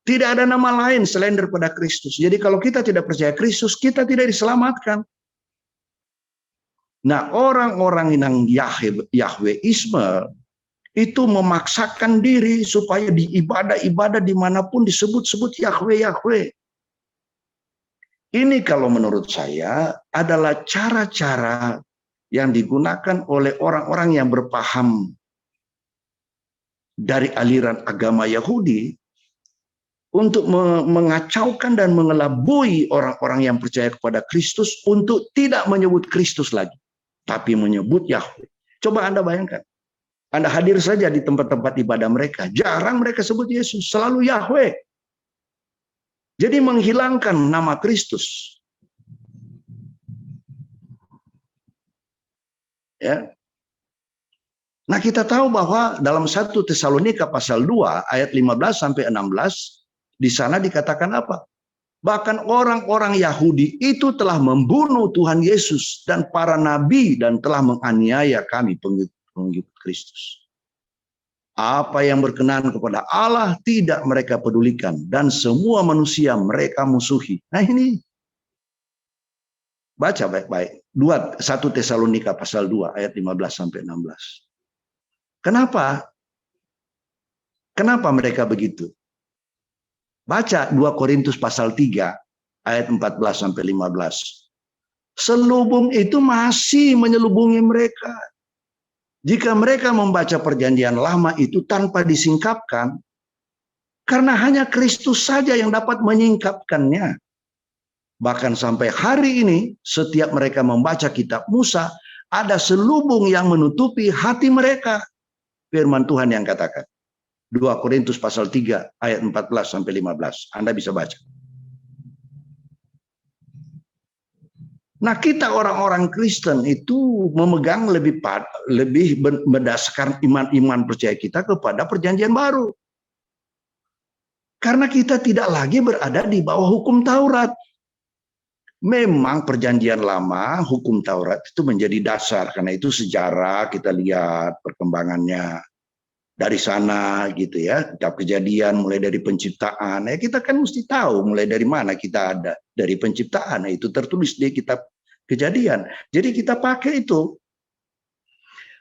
Tidak ada nama lain selain daripada Kristus. Jadi kalau kita tidak percaya Kristus, kita tidak diselamatkan. Nah, orang-orang yang Yahweisme itu memaksakan diri supaya di ibadah-ibadah dimanapun disebut-sebut Yahweh. Ini kalau menurut saya adalah cara-cara yang digunakan oleh orang-orang yang berpaham dari aliran agama Yahudi untuk mengacaukan dan mengelabui orang-orang yang percaya kepada Kristus untuk tidak menyebut Kristus lagi, tapi menyebut Yahweh. Coba Anda bayangkan, Anda hadir saja di tempat-tempat ibadah mereka, jarang mereka sebut Yesus, selalu Yahweh. Jadi menghilangkan nama Kristus. Ya. Nah, kita tahu bahwa dalam 1 Tesalonika pasal 2 ayat 15 sampai 16 di sana dikatakan apa? Bahkan orang-orang Yahudi itu telah membunuh Tuhan Yesus dan para nabi dan telah menganiaya kami pengikut Kristus. Apa yang berkenan kepada Allah tidak mereka pedulikan dan semua manusia mereka musuhi. Nah, ini baca baik-baik. 1 Tesalonika pasal 2 ayat 15 sampai 16. Kenapa? Kenapa mereka begitu? Baca 2 Korintus pasal 3 ayat 14 sampai 15. Selubung itu masih menyelubungi mereka. Jika mereka membaca perjanjian lama itu tanpa disingkapkan, karena hanya Kristus saja yang dapat menyingkapkannya. Bahkan sampai hari ini, setiap mereka membaca kitab Musa, ada selubung yang menutupi hati mereka. Firman Tuhan yang katakan. 2 Korintus pasal 3 ayat 14 sampai 15. Anda bisa baca. Nah, kita orang-orang Kristen itu memegang lebih berdasarkan iman percaya kita kepada perjanjian baru. Karena kita tidak lagi berada di bawah hukum Taurat. Memang perjanjian lama, hukum Taurat itu menjadi dasar. Karena itu sejarah kita lihat perkembangannya. Dari sana gitu ya, kitab Kejadian mulai dari penciptaan. Ya kita kan mesti tahu mulai dari mana kita ada. Dari penciptaan, itu tertulis di kitab Kejadian. Jadi kita pakai itu.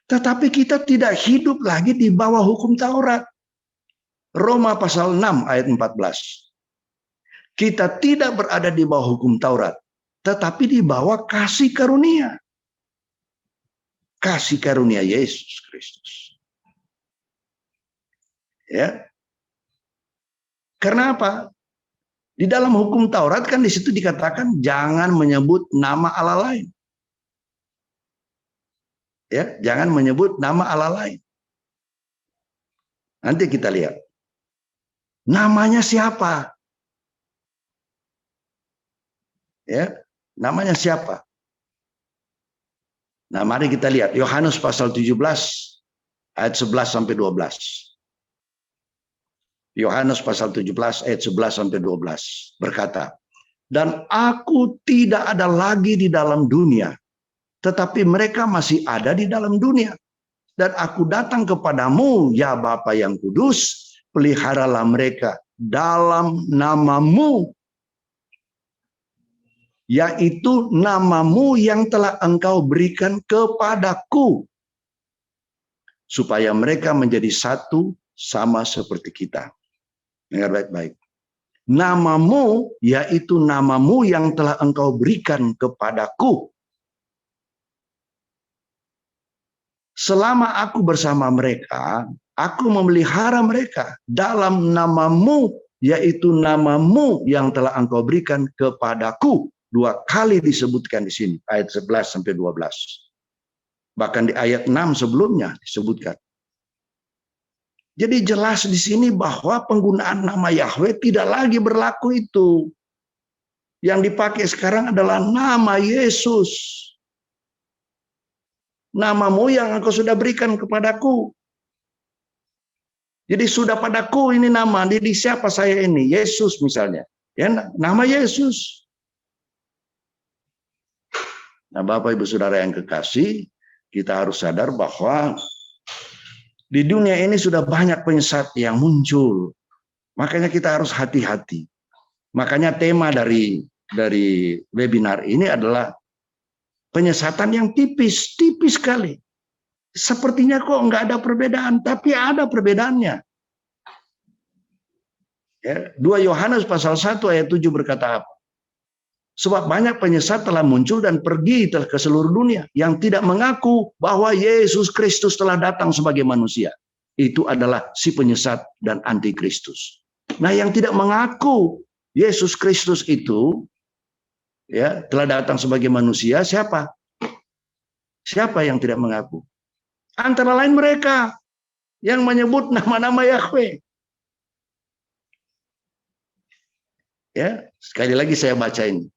Tetapi kita tidak hidup lagi di bawah hukum Taurat. Roma pasal 6 ayat 14. Kita tidak berada di bawah hukum Taurat, tetapi di bawah kasih karunia. Kasih karunia Yesus Kristus. Ya. Karena apa? Di dalam hukum Taurat kan di situ dikatakan jangan menyebut nama Allah lain. Ya, jangan menyebut nama Allah lain. Nanti kita lihat. Namanya siapa? Ya, namanya siapa? Nah, mari kita lihat Yohanes pasal 17 ayat 11 sampai 12. Yohanes pasal 17 ayat 11 sampai 12 berkata, "Dan aku tidak ada lagi di dalam dunia, tetapi mereka masih ada di dalam dunia. Dan aku datang kepadamu, ya Bapa yang kudus, peliharalah mereka dalam namamu, yaitu namamu yang telah engkau berikan kepadaku, supaya mereka menjadi satu sama seperti kita." Dengar baik-baik. Namamu, yaitu namamu yang telah engkau berikan kepadaku. Selama aku bersama mereka, aku memelihara mereka dalam namamu, yaitu namamu yang telah engkau berikan kepadaku. 2 kali disebutkan di sini, ayat 11 sampai 12. Bahkan di ayat 6 sebelumnya disebutkan. Jadi jelas di sini bahwa penggunaan nama Yahweh tidak lagi berlaku itu. Yang dipakai sekarang adalah nama Yesus. Namamu yang engkau sudah berikan kepadaku. Jadi sudah padaku ini nama. Jadi siapa saya ini? Yesus misalnya. Ya, nama Yesus. Nah, Bapak Ibu Saudara yang kekasih, kita harus sadar bahwa di dunia ini sudah banyak penyesat yang muncul. Makanya kita harus hati-hati. Makanya tema dari webinar ini adalah penyesatan yang tipis sekali. Sepertinya kok nggak ada perbedaan, tapi ada perbedaannya. Ya, 2 Yohanes pasal 1 ayat 7 berkata apa? Sebab banyak penyesat telah muncul dan pergi ke seluruh dunia yang tidak mengaku bahwa Yesus Kristus telah datang sebagai manusia. Itu adalah si penyesat dan antikristus. Nah, yang tidak mengaku Yesus Kristus itu ya telah datang sebagai manusia, siapa? Siapa yang tidak mengaku? Antara lain mereka yang menyebut nama-nama Yahweh. Ya, sekali lagi saya baca ini.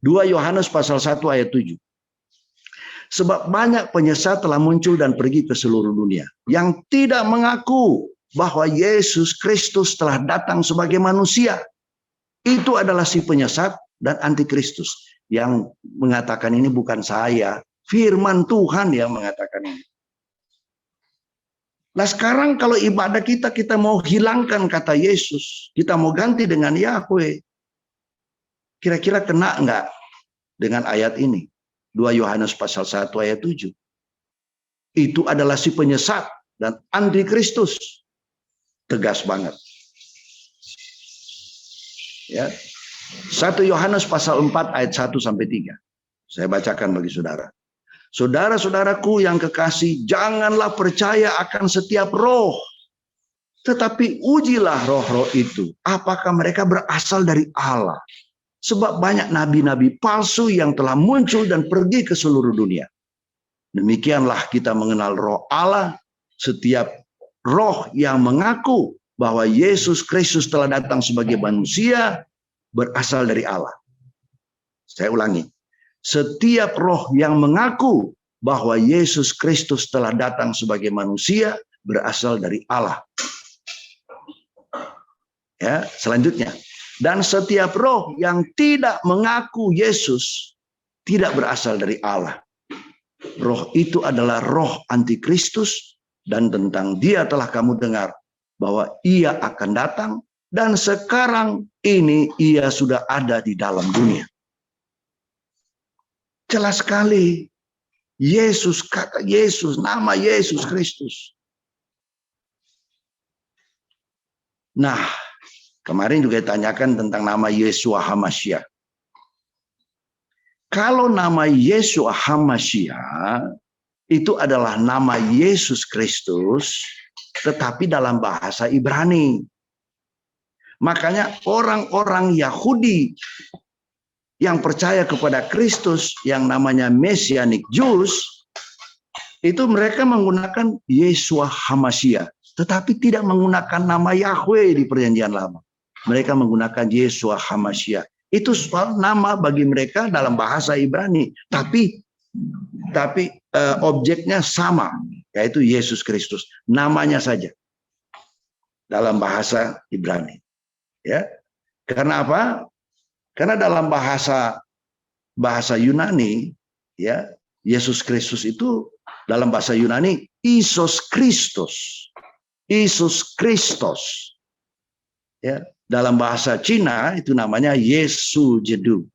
2 Yohanes pasal 1 ayat 7. Sebab banyak penyesat telah muncul dan pergi ke seluruh dunia yang tidak mengaku bahwa Yesus Kristus telah datang sebagai manusia. Itu adalah si penyesat dan antikristus. Yang mengatakan ini bukan saya, firman Tuhan yang mengatakan ini. Nah sekarang kalau ibadah kita mau hilangkan kata Yesus, kita mau ganti dengan Yahweh. Kira-kira kena enggak dengan ayat ini? 2 Yohanes pasal 1 ayat 7. Itu adalah si penyesat dan antikristus. Tegas banget. Ya. 1 Yohanes pasal 4 ayat 1 sampai 3. Saya bacakan bagi saudara. Saudara-saudaraku yang kekasih, janganlah percaya akan setiap roh, tetapi ujilah roh-roh itu, apakah mereka berasal dari Allah. Sebab banyak nabi-nabi palsu yang telah muncul dan pergi ke seluruh dunia. Demikianlah kita mengenal roh Allah. Setiap roh yang mengaku bahwa Yesus Kristus telah datang sebagai manusia berasal dari Allah. Saya ulangi. Setiap roh yang mengaku bahwa Yesus Kristus telah datang sebagai manusia berasal dari Allah. Ya, selanjutnya. Dan setiap roh yang tidak mengaku Yesus tidak berasal dari Allah. Roh itu adalah roh antikristus dan tentang dia telah kamu dengar bahwa ia akan datang dan sekarang ini ia sudah ada di dalam dunia. Jelas sekali. Yesus, kata Yesus, nama Yesus Kristus. Nah, kemarin juga ditanyakan tentang nama Yeshua HaMashiach. Kalau nama Yeshua HaMashiach itu adalah nama Yesus Kristus, tetapi dalam bahasa Ibrani. Makanya orang-orang Yahudi yang percaya kepada Kristus yang namanya Messianic Jews, itu mereka menggunakan Yeshua HaMashiach, tetapi tidak menggunakan nama Yahweh di perjanjian lama. Mereka menggunakan Yeshua HaMashiach. Itu soal nama bagi mereka dalam bahasa Ibrani, tapi objeknya sama, yaitu Yesus Kristus. Namanya saja dalam bahasa Ibrani. Ya, karena apa? Karena dalam bahasa Yunani, ya, Yesus Kristus itu dalam bahasa Yunani Isos Kristus. Isus Kristus. Ya, dalam bahasa Cina itu namanya Yesu Jedu.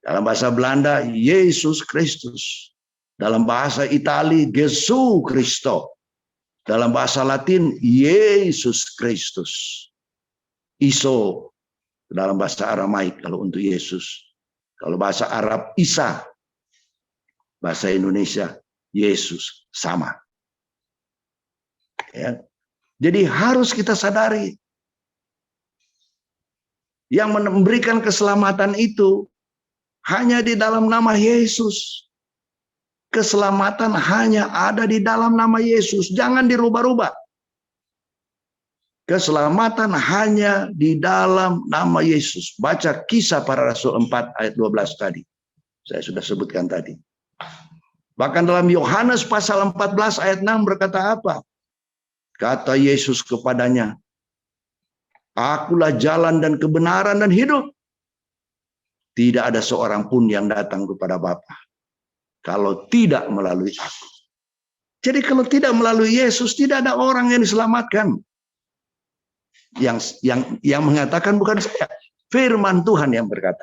Dalam bahasa Belanda Yesus Kristus. Dalam bahasa Itali Gesù Cristo. Dalam bahasa Latin Yesus Kristus. Iso dalam bahasa Aramaik kalau untuk Yesus. Kalau bahasa Arab Isa. Bahasa Indonesia Yesus, sama. Ya. Jadi harus kita sadari yang memberikan keselamatan itu hanya di dalam nama Yesus. Keselamatan hanya ada di dalam nama Yesus, jangan dirubah-rubah. Keselamatan hanya di dalam nama Yesus. Baca Kisah Para Rasul 4 ayat 12 tadi. Saya sudah sebutkan tadi. Bahkan dalam Yohanes pasal 14 ayat 6 berkata apa? Kata Yesus kepadanya, Akulah jalan dan kebenaran dan hidup. Tidak ada seorang pun yang datang kepada Bapa kalau tidak melalui aku. Jadi kalau tidak melalui Yesus, tidak ada orang yang diselamatkan. Yang mengatakan bukan saya, firman Tuhan yang berkata.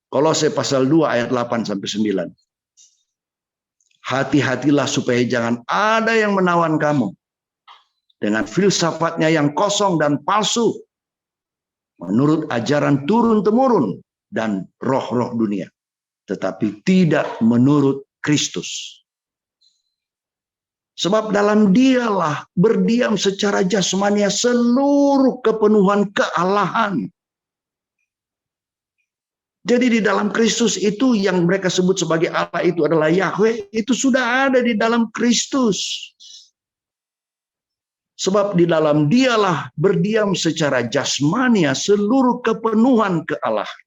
Kolose pasal 2 ayat 8 sampai 9. Hati-hatilah supaya jangan ada yang menawan kamu dengan filsafatnya yang kosong dan palsu, menurut ajaran turun-temurun dan roh-roh dunia, tetapi tidak menurut Kristus. Sebab dalam dialah berdiam secara jasmania seluruh kepenuhan kealahan. Jadi di dalam Kristus itu yang mereka sebut sebagai Allah itu adalah Yahweh, itu sudah ada di dalam Kristus. Sebab di dalam dialah berdiam secara jasmania seluruh kepenuhan kealahan.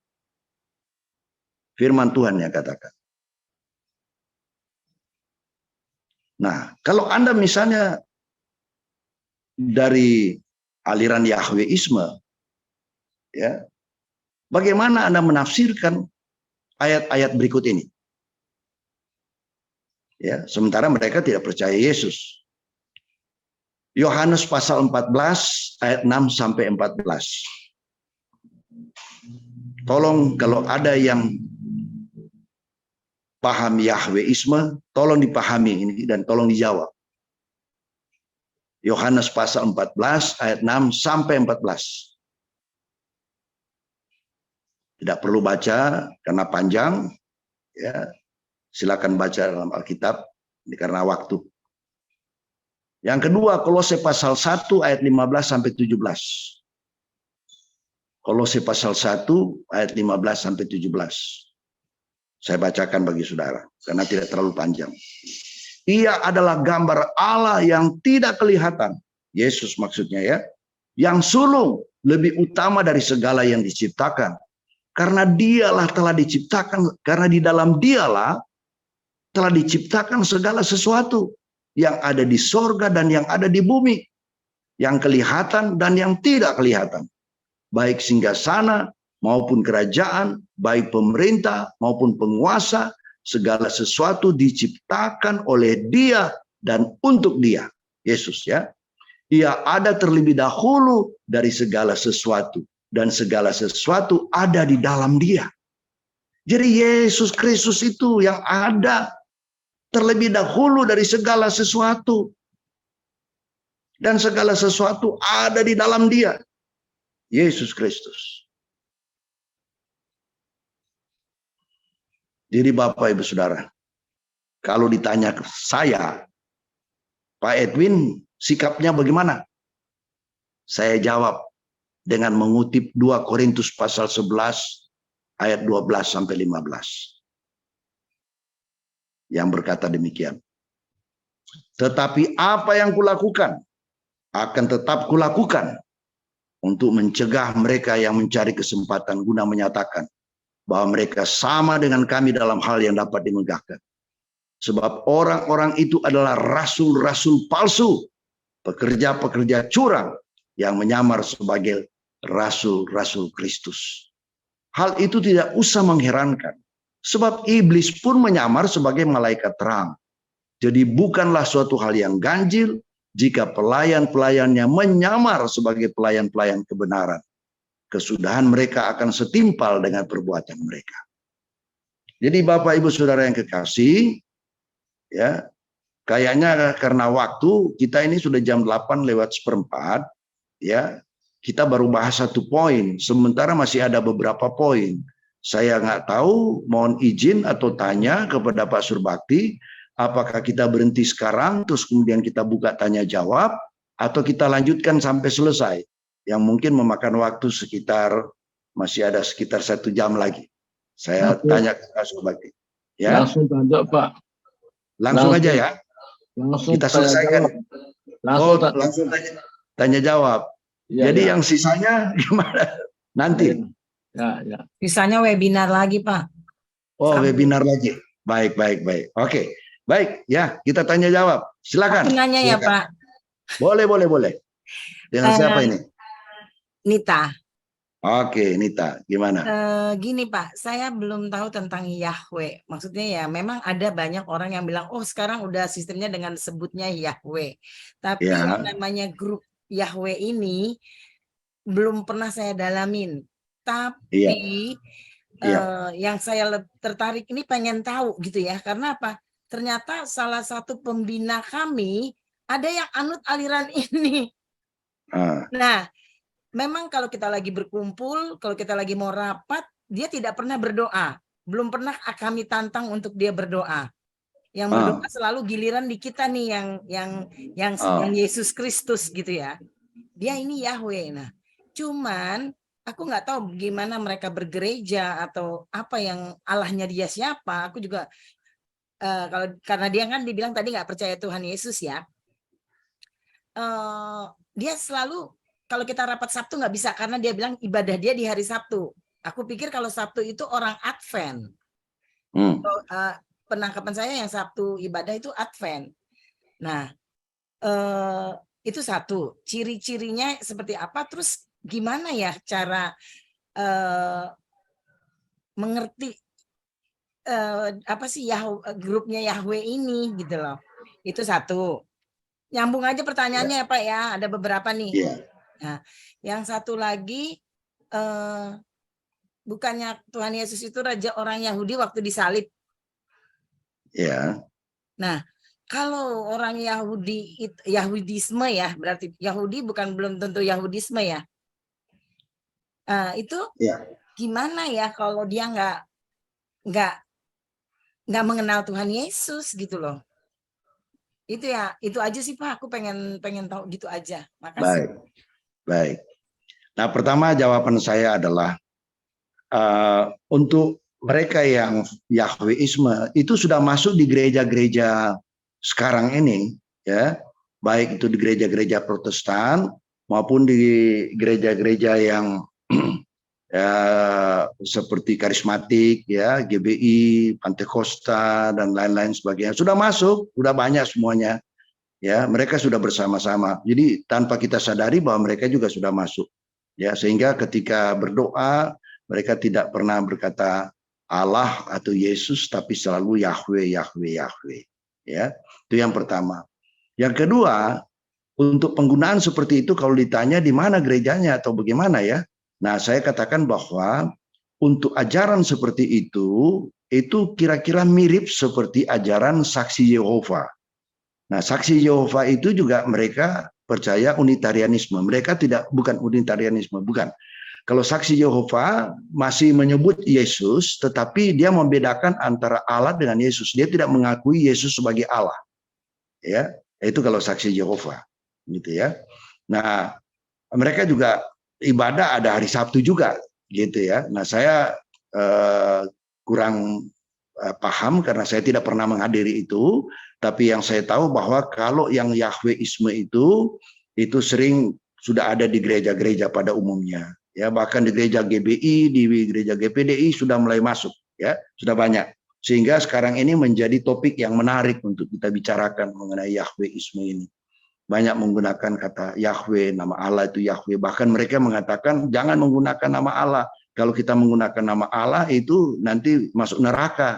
Firman Tuhan yang katakan. Nah, kalau Anda misalnya dari aliran Yahweisme, ya, bagaimana Anda menafsirkan ayat-ayat berikut ini? Ya, sementara mereka tidak percaya Yesus. Yohanes pasal 14 ayat 6 sampai 14. Tolong kalau ada yang paham Yahweisme, tolong dipahami ini dan tolong dijawab. Yohanes pasal 14 ayat 6 sampai 14. Tidak perlu baca karena panjang, ya. Silakan baca dalam Alkitab ini karena waktu. Yang kedua, Kolose pasal 1 ayat 15 sampai 17. Kolose pasal 1 ayat 15 sampai 17. Saya bacakan bagi saudara karena tidak terlalu panjang. Ia adalah gambar Allah yang tidak kelihatan. Yesus maksudnya ya. Yang sulung lebih utama dari segala yang diciptakan. Karena dialah telah diciptakan, karena di dalam dialah telah diciptakan segala sesuatu. Yang ada di sorga dan yang ada di bumi. Yang kelihatan dan yang tidak kelihatan. Baik singgasana maupun kerajaan, baik pemerintah maupun penguasa, segala sesuatu diciptakan oleh Dia dan untuk Dia. Yesus ya. Ia ada terlebih dahulu dari segala sesuatu. Dan segala sesuatu ada di dalam Dia. Jadi Yesus Kristus itu yang ada terlebih dahulu dari segala sesuatu. Dan segala sesuatu ada di dalam Dia. Yesus Kristus. Jadi Bapak Ibu Saudara, kalau ditanya ke saya, Pak Edwin sikapnya bagaimana? Saya jawab dengan mengutip 2 Korintus pasal 11 ayat 12 sampai 15. Yang berkata demikian. Tetapi apa yang kulakukan akan tetap kulakukan untuk mencegah mereka yang mencari kesempatan guna menyatakan bahwa mereka sama dengan kami dalam hal yang dapat dimegahkan. Sebab orang-orang itu adalah rasul-rasul palsu, pekerja-pekerja curang yang menyamar sebagai rasul-rasul Kristus. Hal itu tidak usah mengherankan, sebab iblis pun menyamar sebagai malaikat terang. Jadi bukanlah suatu hal yang ganjil jika pelayan-pelayannya menyamar sebagai pelayan-pelayan kebenaran. Kesudahan mereka akan setimpal dengan perbuatan mereka. Jadi Bapak Ibu Saudara yang kekasih, ya, kayaknya karena waktu kita ini sudah jam 8:04, ya, kita baru bahas 1 poin, sementara masih ada beberapa poin. Saya nggak tahu, mohon izin atau tanya kepada Pak Surbakti, apakah kita berhenti sekarang, terus kemudian kita buka tanya jawab, atau kita lanjutkan sampai selesai, yang mungkin memakan waktu sekitar, masih ada sekitar 1 jam lagi. Saya tanya ke Pak Surbakti. Ya? Langsung tanya Pak. Langsung aja ya. Langsung Kita selesaikan. Langsung tanya jawab. Ya, jadi ya. yang sisanya gimana? Nanti. Ya. Sisanya webinar lagi, Pak. Oh, webinar lagi. Baik. Oke. Baik, ya, kita tanya jawab. Silakan. Aku nanya ya, Pak. Boleh. Dengan siapa ini? Nita. Oke, Nita, gimana? Gini Pak, saya belum tahu tentang Yahweh. Maksudnya ya, memang ada banyak orang yang bilang, oh sekarang udah sistemnya dengan sebutnya Yahweh. Tapi Ya. yang namanya grup Yahweh ini belum pernah saya dalamin. Tapi yang saya tertarik ini pengen tahu gitu ya. Karena apa? Ternyata salah satu pembina kami ada yang anut aliran ini. Nah, memang kalau kita lagi berkumpul, kalau kita lagi mau rapat, dia tidak pernah berdoa. Belum pernah kami tantang untuk dia berdoa. Yang berdoa selalu giliran di kita nih yang Yesus Kristus gitu ya. Dia ini Yahweh. Nah, cuman aku nggak tahu gimana mereka bergereja atau apa yang Allahnya dia siapa. Aku juga karena dia kan dibilang tadi nggak percaya Tuhan Yesus ya. dia selalu kalau kita rapat Sabtu nggak bisa karena dia bilang ibadah dia di hari Sabtu. Aku pikir kalau Sabtu itu orang Advent. Penangkapan saya yang Sabtu ibadah itu Advent. Nah, itu satu. Ciri-cirinya seperti apa? Terus gimana ya cara mengerti apa sih grupnya Yahweh ini gitu loh. Itu satu. Nyambung aja pertanyaannya ya Pak ya. Ada beberapa nih. Iya. Nah, yang satu lagi bukannya Tuhan Yesus itu raja orang Yahudi waktu disalib. Ya. Nah, kalau orang Yahudisme ya, berarti Yahudi belum tentu Yahudisme ya. Itu gimana ya kalau dia nggak mengenal Tuhan Yesus gitu loh. Itu ya, itu aja sih Pak. Aku pengen tahu gitu aja. Makasih. Baik. Nah, pertama jawaban saya adalah untuk mereka yang Yahweisme itu sudah masuk di gereja-gereja sekarang ini, ya, baik itu di gereja-gereja Protestan maupun di gereja-gereja yang seperti karismatik, ya, GBI, Pantekosta dan lain-lain sebagainya sudah masuk, sudah banyak semuanya, ya, mereka sudah bersama-sama. Jadi tanpa kita sadari bahwa mereka juga sudah masuk, ya, sehingga ketika berdoa mereka tidak pernah berkata Allah atau Yesus, tapi selalu Yahweh, Yahweh, Yahweh, ya. Itu yang pertama. Yang kedua, untuk penggunaan seperti itu kalau ditanya di mana gerejanya atau bagaimana ya. Nah, saya katakan bahwa untuk ajaran seperti itu kira-kira mirip seperti ajaran saksi Yehova. Nah, saksi Yehova itu juga mereka percaya unitarianisme. Mereka bukan unitarianisme, bukan. Kalau saksi Yehova masih menyebut Yesus, tetapi dia membedakan antara Allah dengan Yesus. Dia tidak mengakui Yesus sebagai Allah. Ya, itu kalau saksi Yehova, gitu ya. Nah, mereka juga ibadah ada hari Sabtu juga, gitu ya. Nah, saya kurang paham karena saya tidak pernah menghadiri itu, tapi yang saya tahu bahwa kalau yang Yahweisme itu sering sudah ada di gereja-gereja pada umumnya, ya, bahkan di gereja GBI, di gereja GPDI sudah mulai masuk, ya, sudah banyak, sehingga sekarang ini menjadi topik yang menarik untuk kita bicarakan mengenai Yahweisme ini. Banyak menggunakan kata Yahweh, nama Allah itu Yahweh. Bahkan mereka mengatakan jangan menggunakan nama Allah. Kalau kita menggunakan nama Allah itu nanti masuk neraka.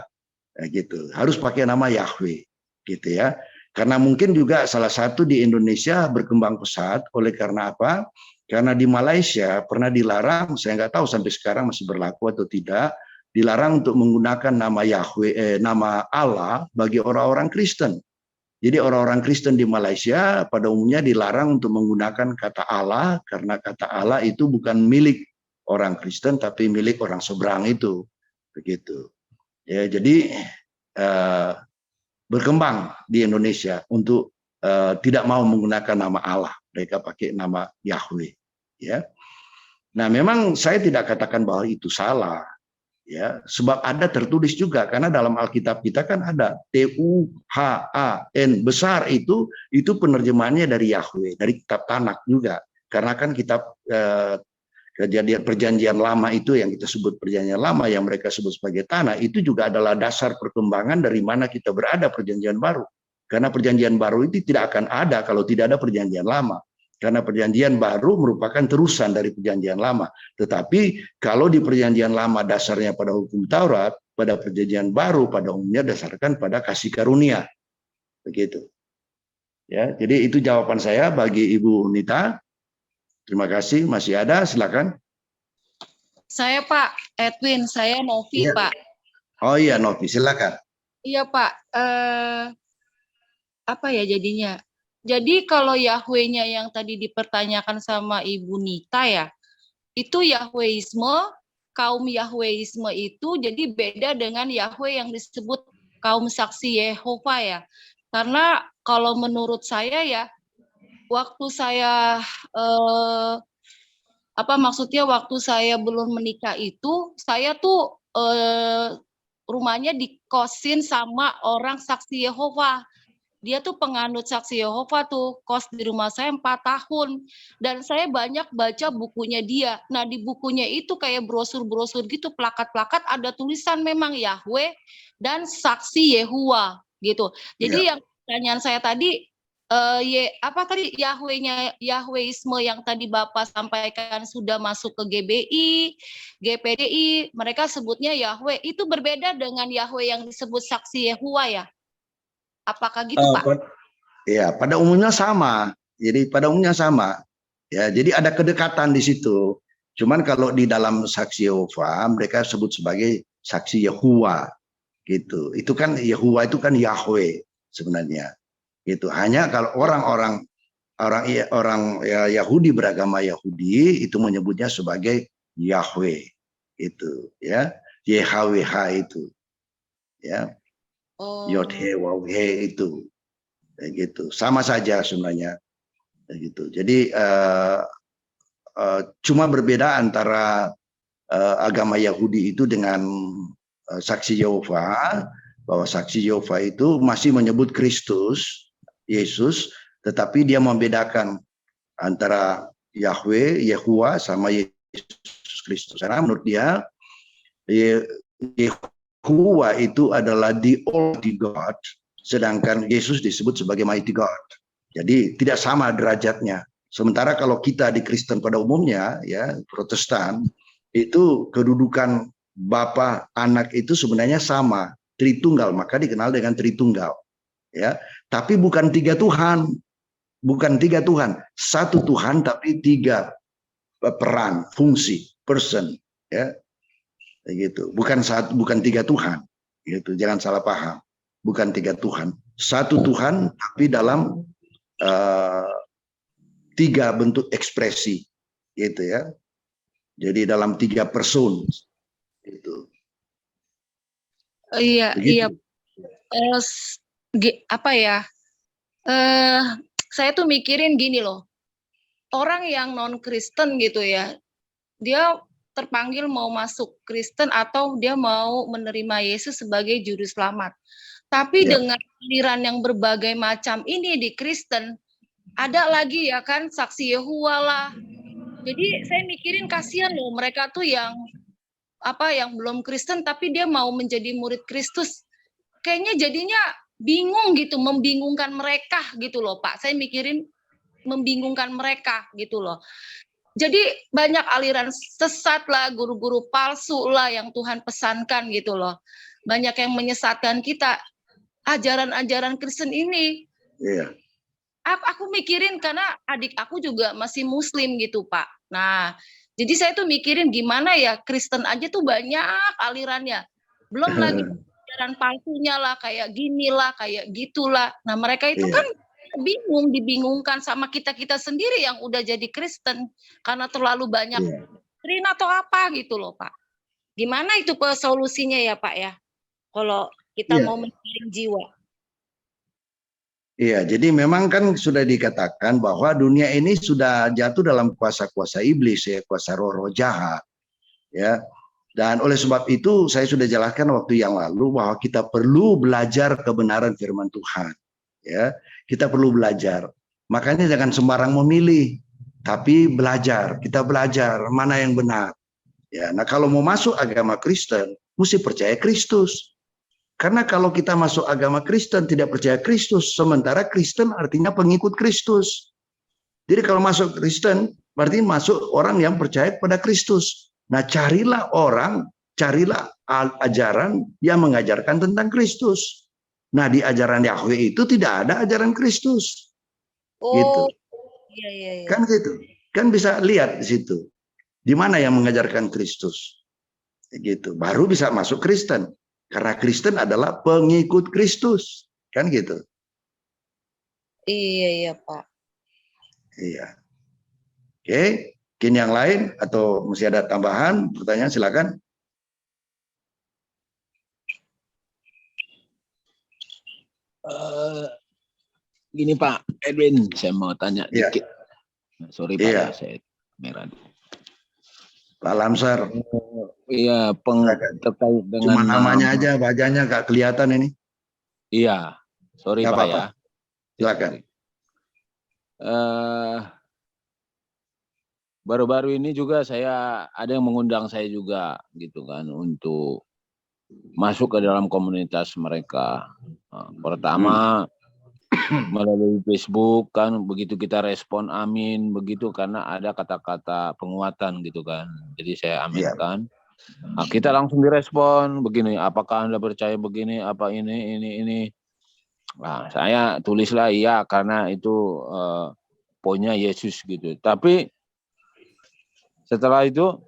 Nah, gitu. Harus pakai nama Yahweh, gitu ya. Karena mungkin juga salah satu di Indonesia berkembang pesat. Oleh karena apa? Karena di Malaysia pernah dilarang, saya nggak tahu sampai sekarang masih berlaku atau tidak, dilarang untuk menggunakan nama Yahweh, nama Allah bagi orang-orang Kristen. Jadi orang-orang Kristen di Malaysia pada umumnya dilarang untuk menggunakan kata Allah karena kata Allah itu bukan milik orang Kristen tapi milik orang seberang itu, begitu. Ya, jadi berkembang di Indonesia untuk tidak mau menggunakan nama Allah, mereka pakai nama Yahweh. Ya, nah memang saya tidak katakan bahwa itu salah. Ya, sebab ada tertulis juga karena dalam Alkitab kita kan ada Tuhan besar itu penerjemahannya dari Yahweh, dari kitab Tanak juga. Karena kan kitab perjanjian lama itu yang kita sebut perjanjian lama yang mereka sebut sebagai Tanakh itu juga adalah dasar perkembangan dari mana kita berada perjanjian baru. Karena perjanjian baru itu tidak akan ada kalau tidak ada perjanjian lama. Karena perjanjian baru merupakan terusan dari perjanjian lama. Tetapi kalau di perjanjian lama dasarnya pada hukum Taurat, pada perjanjian baru pada umumnya dasarkan pada kasih karunia. Begitu. Ya, jadi itu jawaban saya bagi Ibu Nita. Terima kasih. Masih ada? Silakan. Saya Pak Edwin, saya Novi, Ya. Pak. Oh iya, Novi, silakan. Iya Pak. Apa ya jadinya? Jadi kalau Yahweh-nya yang tadi dipertanyakan sama Ibu Nita ya, itu Yahweisme, kaum Yahweisme itu jadi beda dengan Yahweh yang disebut kaum saksi Yehova ya. Karena kalau menurut saya ya, waktu saya waktu saya belum menikah itu, saya tuh rumahnya dikosin sama orang saksi Yehova. dia tuh penganut saksi Yehova tuh, kos di rumah saya 4 tahun. Dan saya banyak baca bukunya dia. Nah, di bukunya itu kayak brosur-brosur gitu, plakat-plakat ada tulisan memang Yahweh dan saksi Yehuwa gitu. Jadi yang pertanyaan saya tadi, apa tadi Yahweisme yang tadi Bapak sampaikan sudah masuk ke GBI, GPDI, mereka sebutnya Yahweh. Itu berbeda dengan Yahweh yang disebut saksi Yehuwa ya? Apakah gitu, Pak? Ya, pada umumnya sama. Jadi pada umumnya sama. Ya, jadi ada kedekatan di situ. Cuman kalau di dalam saksi Yehova mereka sebut sebagai saksi Yehuwa gitu. Itu kan Yehuwa itu kan Yahweh sebenarnya. Gitu. Hanya kalau orang ya, Yahudi beragama Yahudi itu menyebutnya sebagai Yahweh itu ya. YHWH itu. Ya. Yod he waw he itu. Gitu. Sama saja sebenarnya. Gitu. Jadi cuma berbeda antara agama Yahudi itu dengan saksi Yehova, bahwa saksi Yehova itu masih menyebut Kristus, Yesus, tetapi dia membedakan antara Yahweh, Yehuwa sama Yesus Kristus. Karena menurut dia Yehuwa itu adalah the Almighty God, sedangkan Yesus disebut sebagai Mighty God. Jadi tidak sama derajatnya. Sementara kalau kita di Kristen pada umumnya, ya Protestan, itu kedudukan Bapa Anak itu sebenarnya sama, Tritunggal, maka dikenal dengan Tritunggal. Ya, tapi bukan 3 Tuhan, bukan 3 Tuhan, 1 Tuhan tapi 3 peran, fungsi, person, ya, gitu. Bukan 3 Tuhan, gitu. Jangan salah paham. Bukan 3 Tuhan, 1 Tuhan tapi dalam 3 bentuk ekspresi, gitu ya. Jadi dalam 3 person, gitu. Iya, Begitu. iya. Apa ya? Saya tuh mikirin gini loh. Orang yang non-Kristen gitu ya, dia terpanggil mau masuk Kristen atau dia mau menerima Yesus sebagai juru selamat. Tapi dengan aliran yang berbagai macam ini di Kristen, ada lagi ya kan saksi Yehuwa lah. Jadi saya mikirin kasihan loh mereka tuh yang belum Kristen tapi dia mau menjadi murid Kristus. Kayaknya jadinya bingung gitu, membingungkan mereka gitu loh Pak. Saya mikirin membingungkan mereka gitu loh. Jadi banyak aliran sesat lah, guru-guru palsu lah yang Tuhan pesankan gitu loh. Banyak yang menyesatkan kita. Ajaran-ajaran Kristen ini. Iya. Aku mikirin karena adik aku juga masih Muslim gitu Pak. Nah, jadi saya tuh mikirin gimana ya Kristen aja tuh banyak alirannya. Belum lagi ajaran palsunya lah, kayak gini lah, kayak gitulah. Nah mereka itu kan dibingungkan sama kita-kita sendiri yang udah jadi Kristen. Karena terlalu banyak doktrin atau apa gitu loh Pak. Gimana itu solusinya ya Pak ya? Kalau kita mau menjaring jiwa. Iya, jadi memang kan sudah dikatakan bahwa dunia ini sudah jatuh dalam kuasa-kuasa iblis, ya, kuasa roh-roh jahat. Ya. Dan oleh sebab itu saya sudah jelaskan waktu yang lalu bahwa kita perlu belajar kebenaran firman Tuhan. Ya, kita perlu belajar. Makanya jangan sembarang memilih, tapi belajar. Kita belajar mana yang benar. Ya, nah kalau mau masuk agama Kristen, mesti percaya Kristus. Karena kalau kita masuk agama Kristen tidak percaya Kristus, sementara Kristen artinya pengikut Kristus. Jadi kalau masuk Kristen berarti masuk orang yang percaya kepada Kristus. Nah, carilah ajaran yang mengajarkan tentang Kristus. Nah, di ajaran Yahweh itu tidak ada ajaran Kristus. Gitu. Iya. Kan gitu. Kan bisa lihat di situ. Di mana yang mengajarkan Kristus. Gitu. Baru bisa masuk Kristen. Karena Kristen adalah pengikut Kristus. Kan gitu. Iya Pak. Iya. Oke. Mungkin yang lain atau masih ada tambahan pertanyaan, silakan. Gini Pak Edwin, saya mau tanya dikit. Sorry Pak, ya, saya merah. Pak Lamsar. Iya, terkait dengan cuma namanya aja, wajahnya nggak kelihatan ini. Iya, sorry Gak Pak apa-apa. ya. Silakan. Baru-baru ini juga saya ada yang mengundang saya juga gitu kan untuk masuk ke dalam komunitas mereka. Pertama melalui Facebook kan, begitu kita respon amin begitu karena ada kata-kata penguatan gitu kan. Jadi saya aminkan. Nah, kita langsung direspon begini, apakah Anda percaya begini, apa ini. Nah, saya tulislah iya karena itu poinnya Yesus gitu. Tapi setelah itu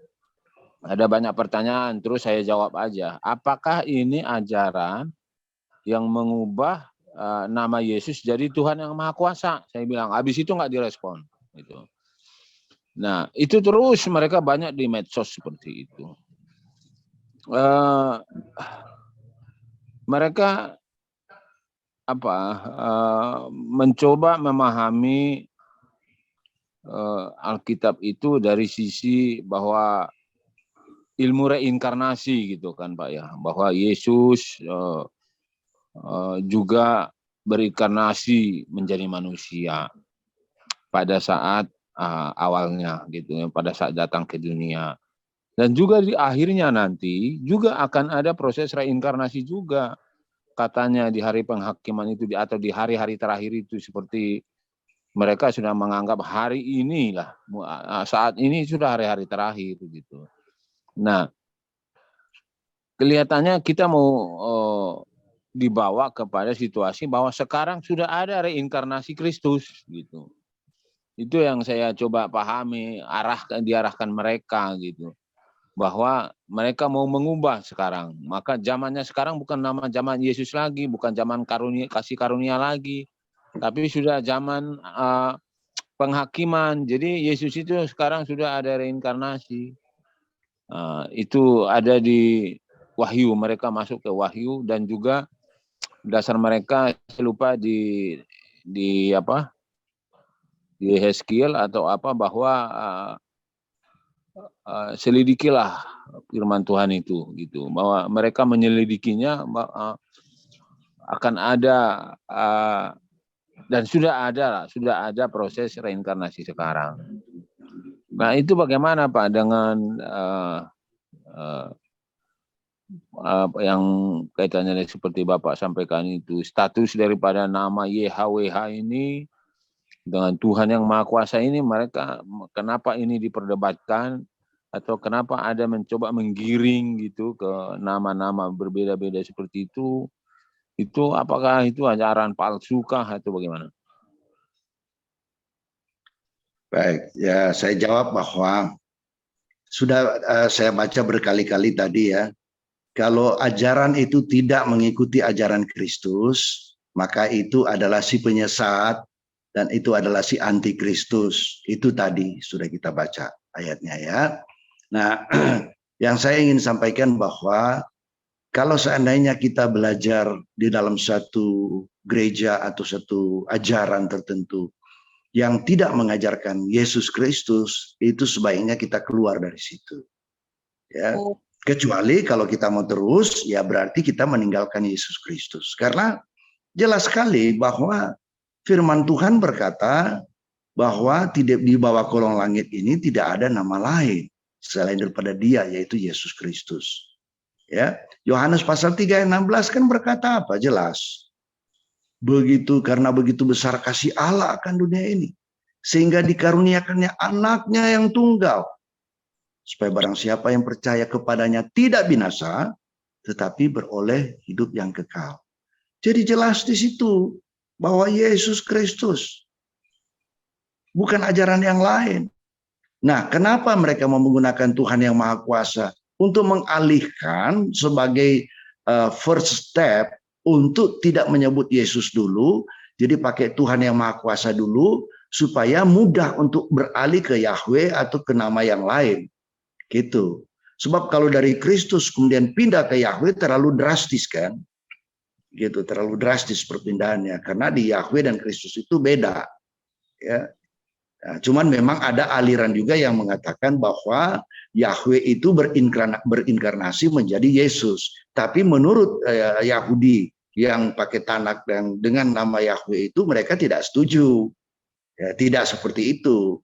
ada banyak pertanyaan, terus saya jawab aja. Apakah ini ajaran yang mengubah nama Yesus jadi Tuhan yang Maha Kuasa? Saya bilang, habis itu nggak direspon. Gitu. Nah, itu terus mereka banyak di medsos seperti itu. Mereka mencoba memahami Alkitab itu dari sisi bahwa ilmu reinkarnasi gitu kan Pak ya, bahwa Yesus juga berinkarnasi menjadi manusia pada saat awalnya gitu ya, pada saat datang ke dunia. Dan juga di akhirnya nanti juga akan ada proses reinkarnasi juga. Katanya di hari penghakiman itu atau di hari-hari terakhir itu seperti mereka sudah menganggap hari inilah, saat ini sudah hari-hari terakhir gitu. Nah, kelihatannya kita mau dibawa kepada situasi bahwa sekarang sudah ada reinkarnasi Kristus gitu. Itu yang saya coba pahami, diarahkan mereka gitu. Bahwa mereka mau mengubah sekarang. Maka zamannya sekarang bukan nama zaman Yesus lagi, bukan zaman kasih karunia lagi. Tapi sudah zaman penghakiman. Jadi Yesus itu sekarang sudah ada reinkarnasi. Itu ada di Wahyu. Mereka masuk ke Wahyu dan juga dasar mereka saya lupa di Yeskiel atau apa bahwa selidikilah firman Tuhan itu gitu. Bahwa mereka menyelidikinya akan ada dan sudah ada proses reinkarnasi sekarang. Nah itu bagaimana Pak dengan yang kaitannya seperti Bapak sampaikan itu, status daripada nama YHWH ini dengan Tuhan yang Maha Kuasa ini, mereka kenapa ini diperdebatkan atau kenapa ada mencoba menggiring gitu ke nama-nama berbeda-beda seperti itu apakah itu ajaran palsukah atau bagaimana? Baik, ya saya jawab bahwa sudah saya baca berkali-kali tadi ya, kalau ajaran itu tidak mengikuti ajaran Kristus, maka itu adalah si penyesat dan itu adalah si antikristus. Itu tadi sudah kita baca ayatnya ya. Nah, yang saya ingin sampaikan bahwa kalau seandainya kita belajar di dalam satu gereja atau satu ajaran tertentu yang tidak mengajarkan Yesus Kristus, itu sebaiknya kita keluar dari situ. Ya. Kecuali kalau kita mau terus, ya berarti kita meninggalkan Yesus Kristus. Karena jelas sekali bahwa firman Tuhan berkata bahwa tidak di bawah kolong langit ini tidak ada nama lain selain daripada Dia, yaitu Yesus Kristus. Ya, Yohanes pasal 3 ayat 16 kan berkata apa? Jelas. Karena begitu besar kasih Allah akan dunia ini, sehingga dikaruniakannya anaknya yang tunggal, supaya barang siapa yang percaya kepadanya tidak binasa, tetapi beroleh hidup yang kekal. Jadi jelas di situ bahwa Yesus Kristus, bukan ajaran yang lain. Nah, kenapa mereka mau menggunakan Tuhan yang Maha Kuasa? Untuk mengalihkan sebagai first step untuk tidak menyebut Yesus dulu, jadi pakai Tuhan yang Maha Kuasa dulu, supaya mudah untuk beralih ke Yahweh atau ke nama yang lain. Gitu. Sebab kalau dari Kristus kemudian pindah ke Yahweh terlalu drastis kan? Gitu, terlalu drastis perpindahannya. Karena di Yahweh dan Kristus itu beda. Ya. Nah, cuman memang ada aliran juga yang mengatakan bahwa Yahweh itu berinkarnasi menjadi Yesus. Tapi menurut Yahudi yang pakai Tanak dan dengan nama Yahweh itu mereka tidak setuju. Ya, tidak seperti itu.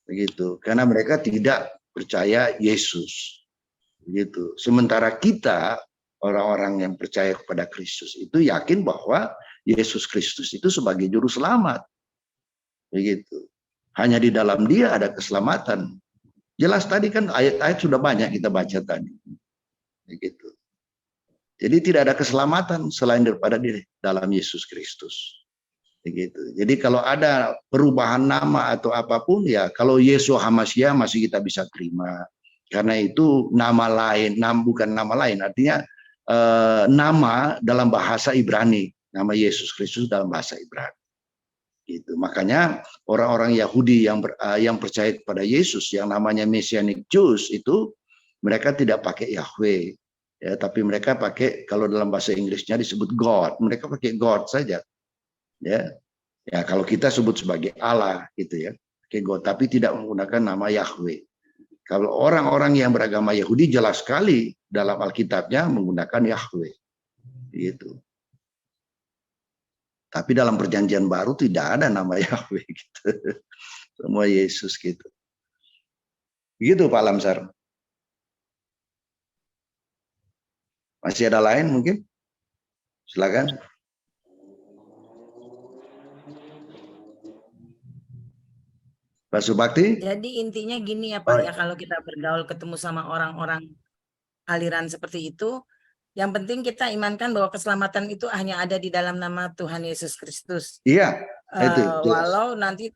Begitu. Karena mereka tidak percaya Yesus. Begitu. Sementara kita orang-orang yang percaya kepada Kristus itu yakin bahwa Yesus Kristus itu sebagai juru selamat. Begitu. Hanya di dalam Dia ada keselamatan. Jelas tadi kan ayat-ayat sudah banyak kita baca tadi. Begitu. Jadi tidak ada keselamatan selain daripada di dalam Yesus Kristus. Begitu. Jadi kalau ada perubahan nama atau apapun ya kalau Yeshua HaMashiach masih kita bisa terima. Karena itu nama lain, bukan nama lain, artinya nama dalam bahasa Ibrani, nama Yesus Kristus dalam bahasa Ibrani. Gitu. Makanya orang-orang Yahudi yang percaya kepada Yesus yang namanya Messianic Jews itu mereka tidak pakai Yahweh. Ya, tapi mereka pakai, kalau dalam bahasa Inggrisnya disebut God, mereka pakai God saja. Ya, ya kalau kita sebut sebagai Allah gitu ya, pakai God, tapi tidak menggunakan nama Yahweh. Kalau orang-orang yang beragama Yahudi jelas sekali dalam Alkitabnya menggunakan Yahweh, gitu. Tapi dalam Perjanjian Baru tidak ada nama Yahweh, gitu. Semua Yesus gitu. Begitu Pak Lamsar. Masih ada lain mungkin? Silakan. Pak Subakti? Jadi intinya gini ya Pak, ya kalau kita bergaul ketemu sama orang-orang aliran seperti itu, yang penting kita imankan bahwa keselamatan itu hanya ada di dalam nama Tuhan Yesus Kristus. Iya, itu jelas. Walau nanti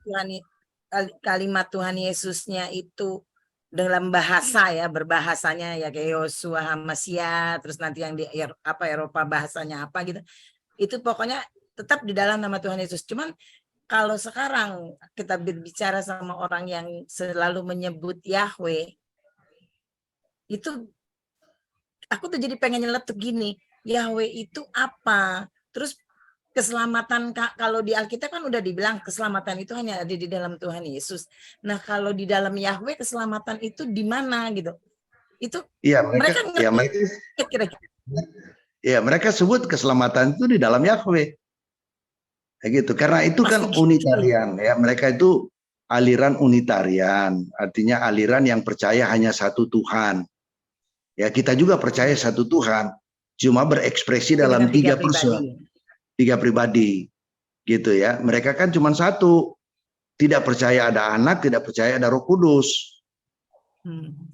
kalimat Tuhan Yesusnya itu dalam bahasa ya, berbahasanya ya kayak Yosua HaMashiach, terus nanti yang di Eropa bahasanya apa gitu. Itu pokoknya tetap di dalam nama Tuhan Yesus. Cuman kalau sekarang kita berbicara sama orang yang selalu menyebut Yahweh, itu aku tuh jadi pengen nyeletuk gini, Yahweh itu apa? Terus keselamatan, kalau di Alkitab kan udah dibilang keselamatan itu hanya ada di dalam Tuhan Yesus. Nah, kalau di dalam Yahweh keselamatan itu di mana gitu? Itu ya, mereka ngerti kira-kira. Ya, mereka sebut keselamatan itu di dalam Yahweh. Kayak gitu. Karena itu kan unitarian ya. Mereka itu aliran unitarian, artinya aliran yang percaya hanya satu Tuhan. Ya, kita juga percaya satu Tuhan, cuma berekspresi dalam tiga person. Tiga pribadi gitu ya. Mereka kan cuma satu, tidak percaya ada anak, tidak percaya ada Roh Kudus.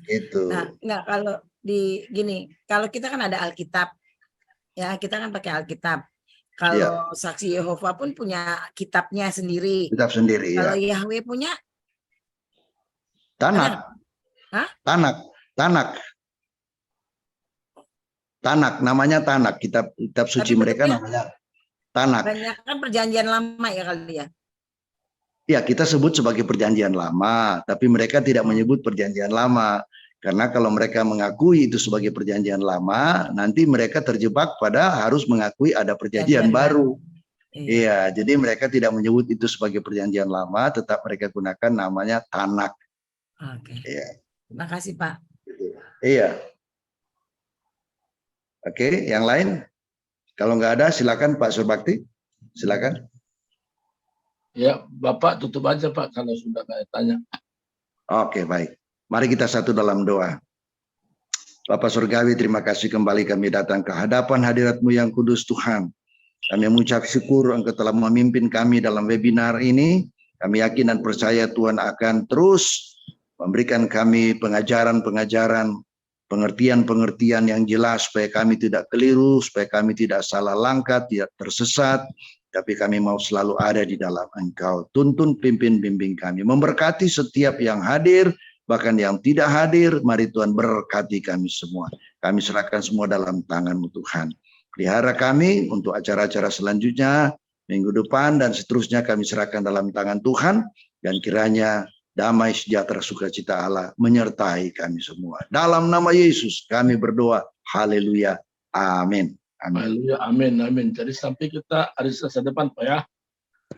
Gitu. Nah, kalau di gini, kalau kita kan ada Alkitab ya, kita kan pakai Alkitab. Kalau saksi Yehova pun punya kitabnya sendiri. Kitab sendiri. Kalau Yahweh punya Tanak. Hah? Tanak namanya Tanak, kitab suci mereka namanya Tanak. Banyak kan perjanjian lama ya kali ya. Ya, kita sebut sebagai perjanjian lama, tapi mereka tidak menyebut perjanjian lama. Karena kalau mereka mengakui itu sebagai perjanjian lama, nanti mereka terjebak pada harus mengakui ada perjanjian baru. Iya, jadi mereka tidak menyebut itu sebagai perjanjian lama, tetap mereka gunakan namanya Tanak. Oke. Iya. Terima kasih Pak. Iya. Oke, yang lain? Kalau nggak ada, silakan Pak Surbakti. Silakan. Ya, Bapak tutup aja Pak kalau sudah nggak tanya. Oke, baik. Mari kita satu dalam doa. Bapak Surgawi, terima kasih kembali kami datang ke hadapan hadirat-Mu yang kudus Tuhan. Kami mengucap syukur Engkau telah memimpin kami dalam webinar ini. Kami yakin dan percaya Tuhan akan terus memberikan kami pengajaran-pengajaran, pengertian-pengertian yang jelas supaya kami tidak keliru, supaya kami tidak salah langkah, tidak tersesat, tapi kami mau selalu ada di dalam Engkau. Tuntun, pimpin, bimbing kami. Memberkati setiap yang hadir, bahkan yang tidak hadir, mari Tuhan berkati kami semua. Kami serahkan semua dalam tangan-Mu Tuhan. Pelihara kami untuk acara-acara selanjutnya, minggu depan dan seterusnya kami serahkan dalam tangan Tuhan, dan kiranya damai sejahtera sukacita Allah menyertai kami semua. Dalam nama Yesus kami berdoa. Haleluya. Amin. Amin. Haleluya. Amin. Amin. Jadi sampai kita hari Selasa depan Pak ya.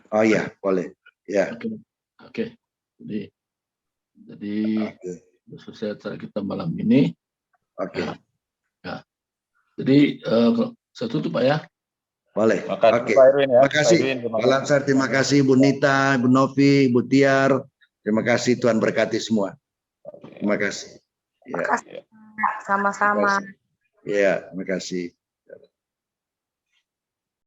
Oh iya, boleh. Ya. Oke. Jadi selesai acara kita malam ini. Oke. Ya. Jadi saya tutup Pak ya. Boleh. Makasih Oke. Pak Erwin ya. Terima kasih. Pak Erwin, terima Pak Lamsar, terima kasih. Bu Nita, Bu Novi, Bu Tiar. Terima kasih. Tuhan berkati semua. Terima kasih. Ya. Sama-sama. Ya, terima kasih.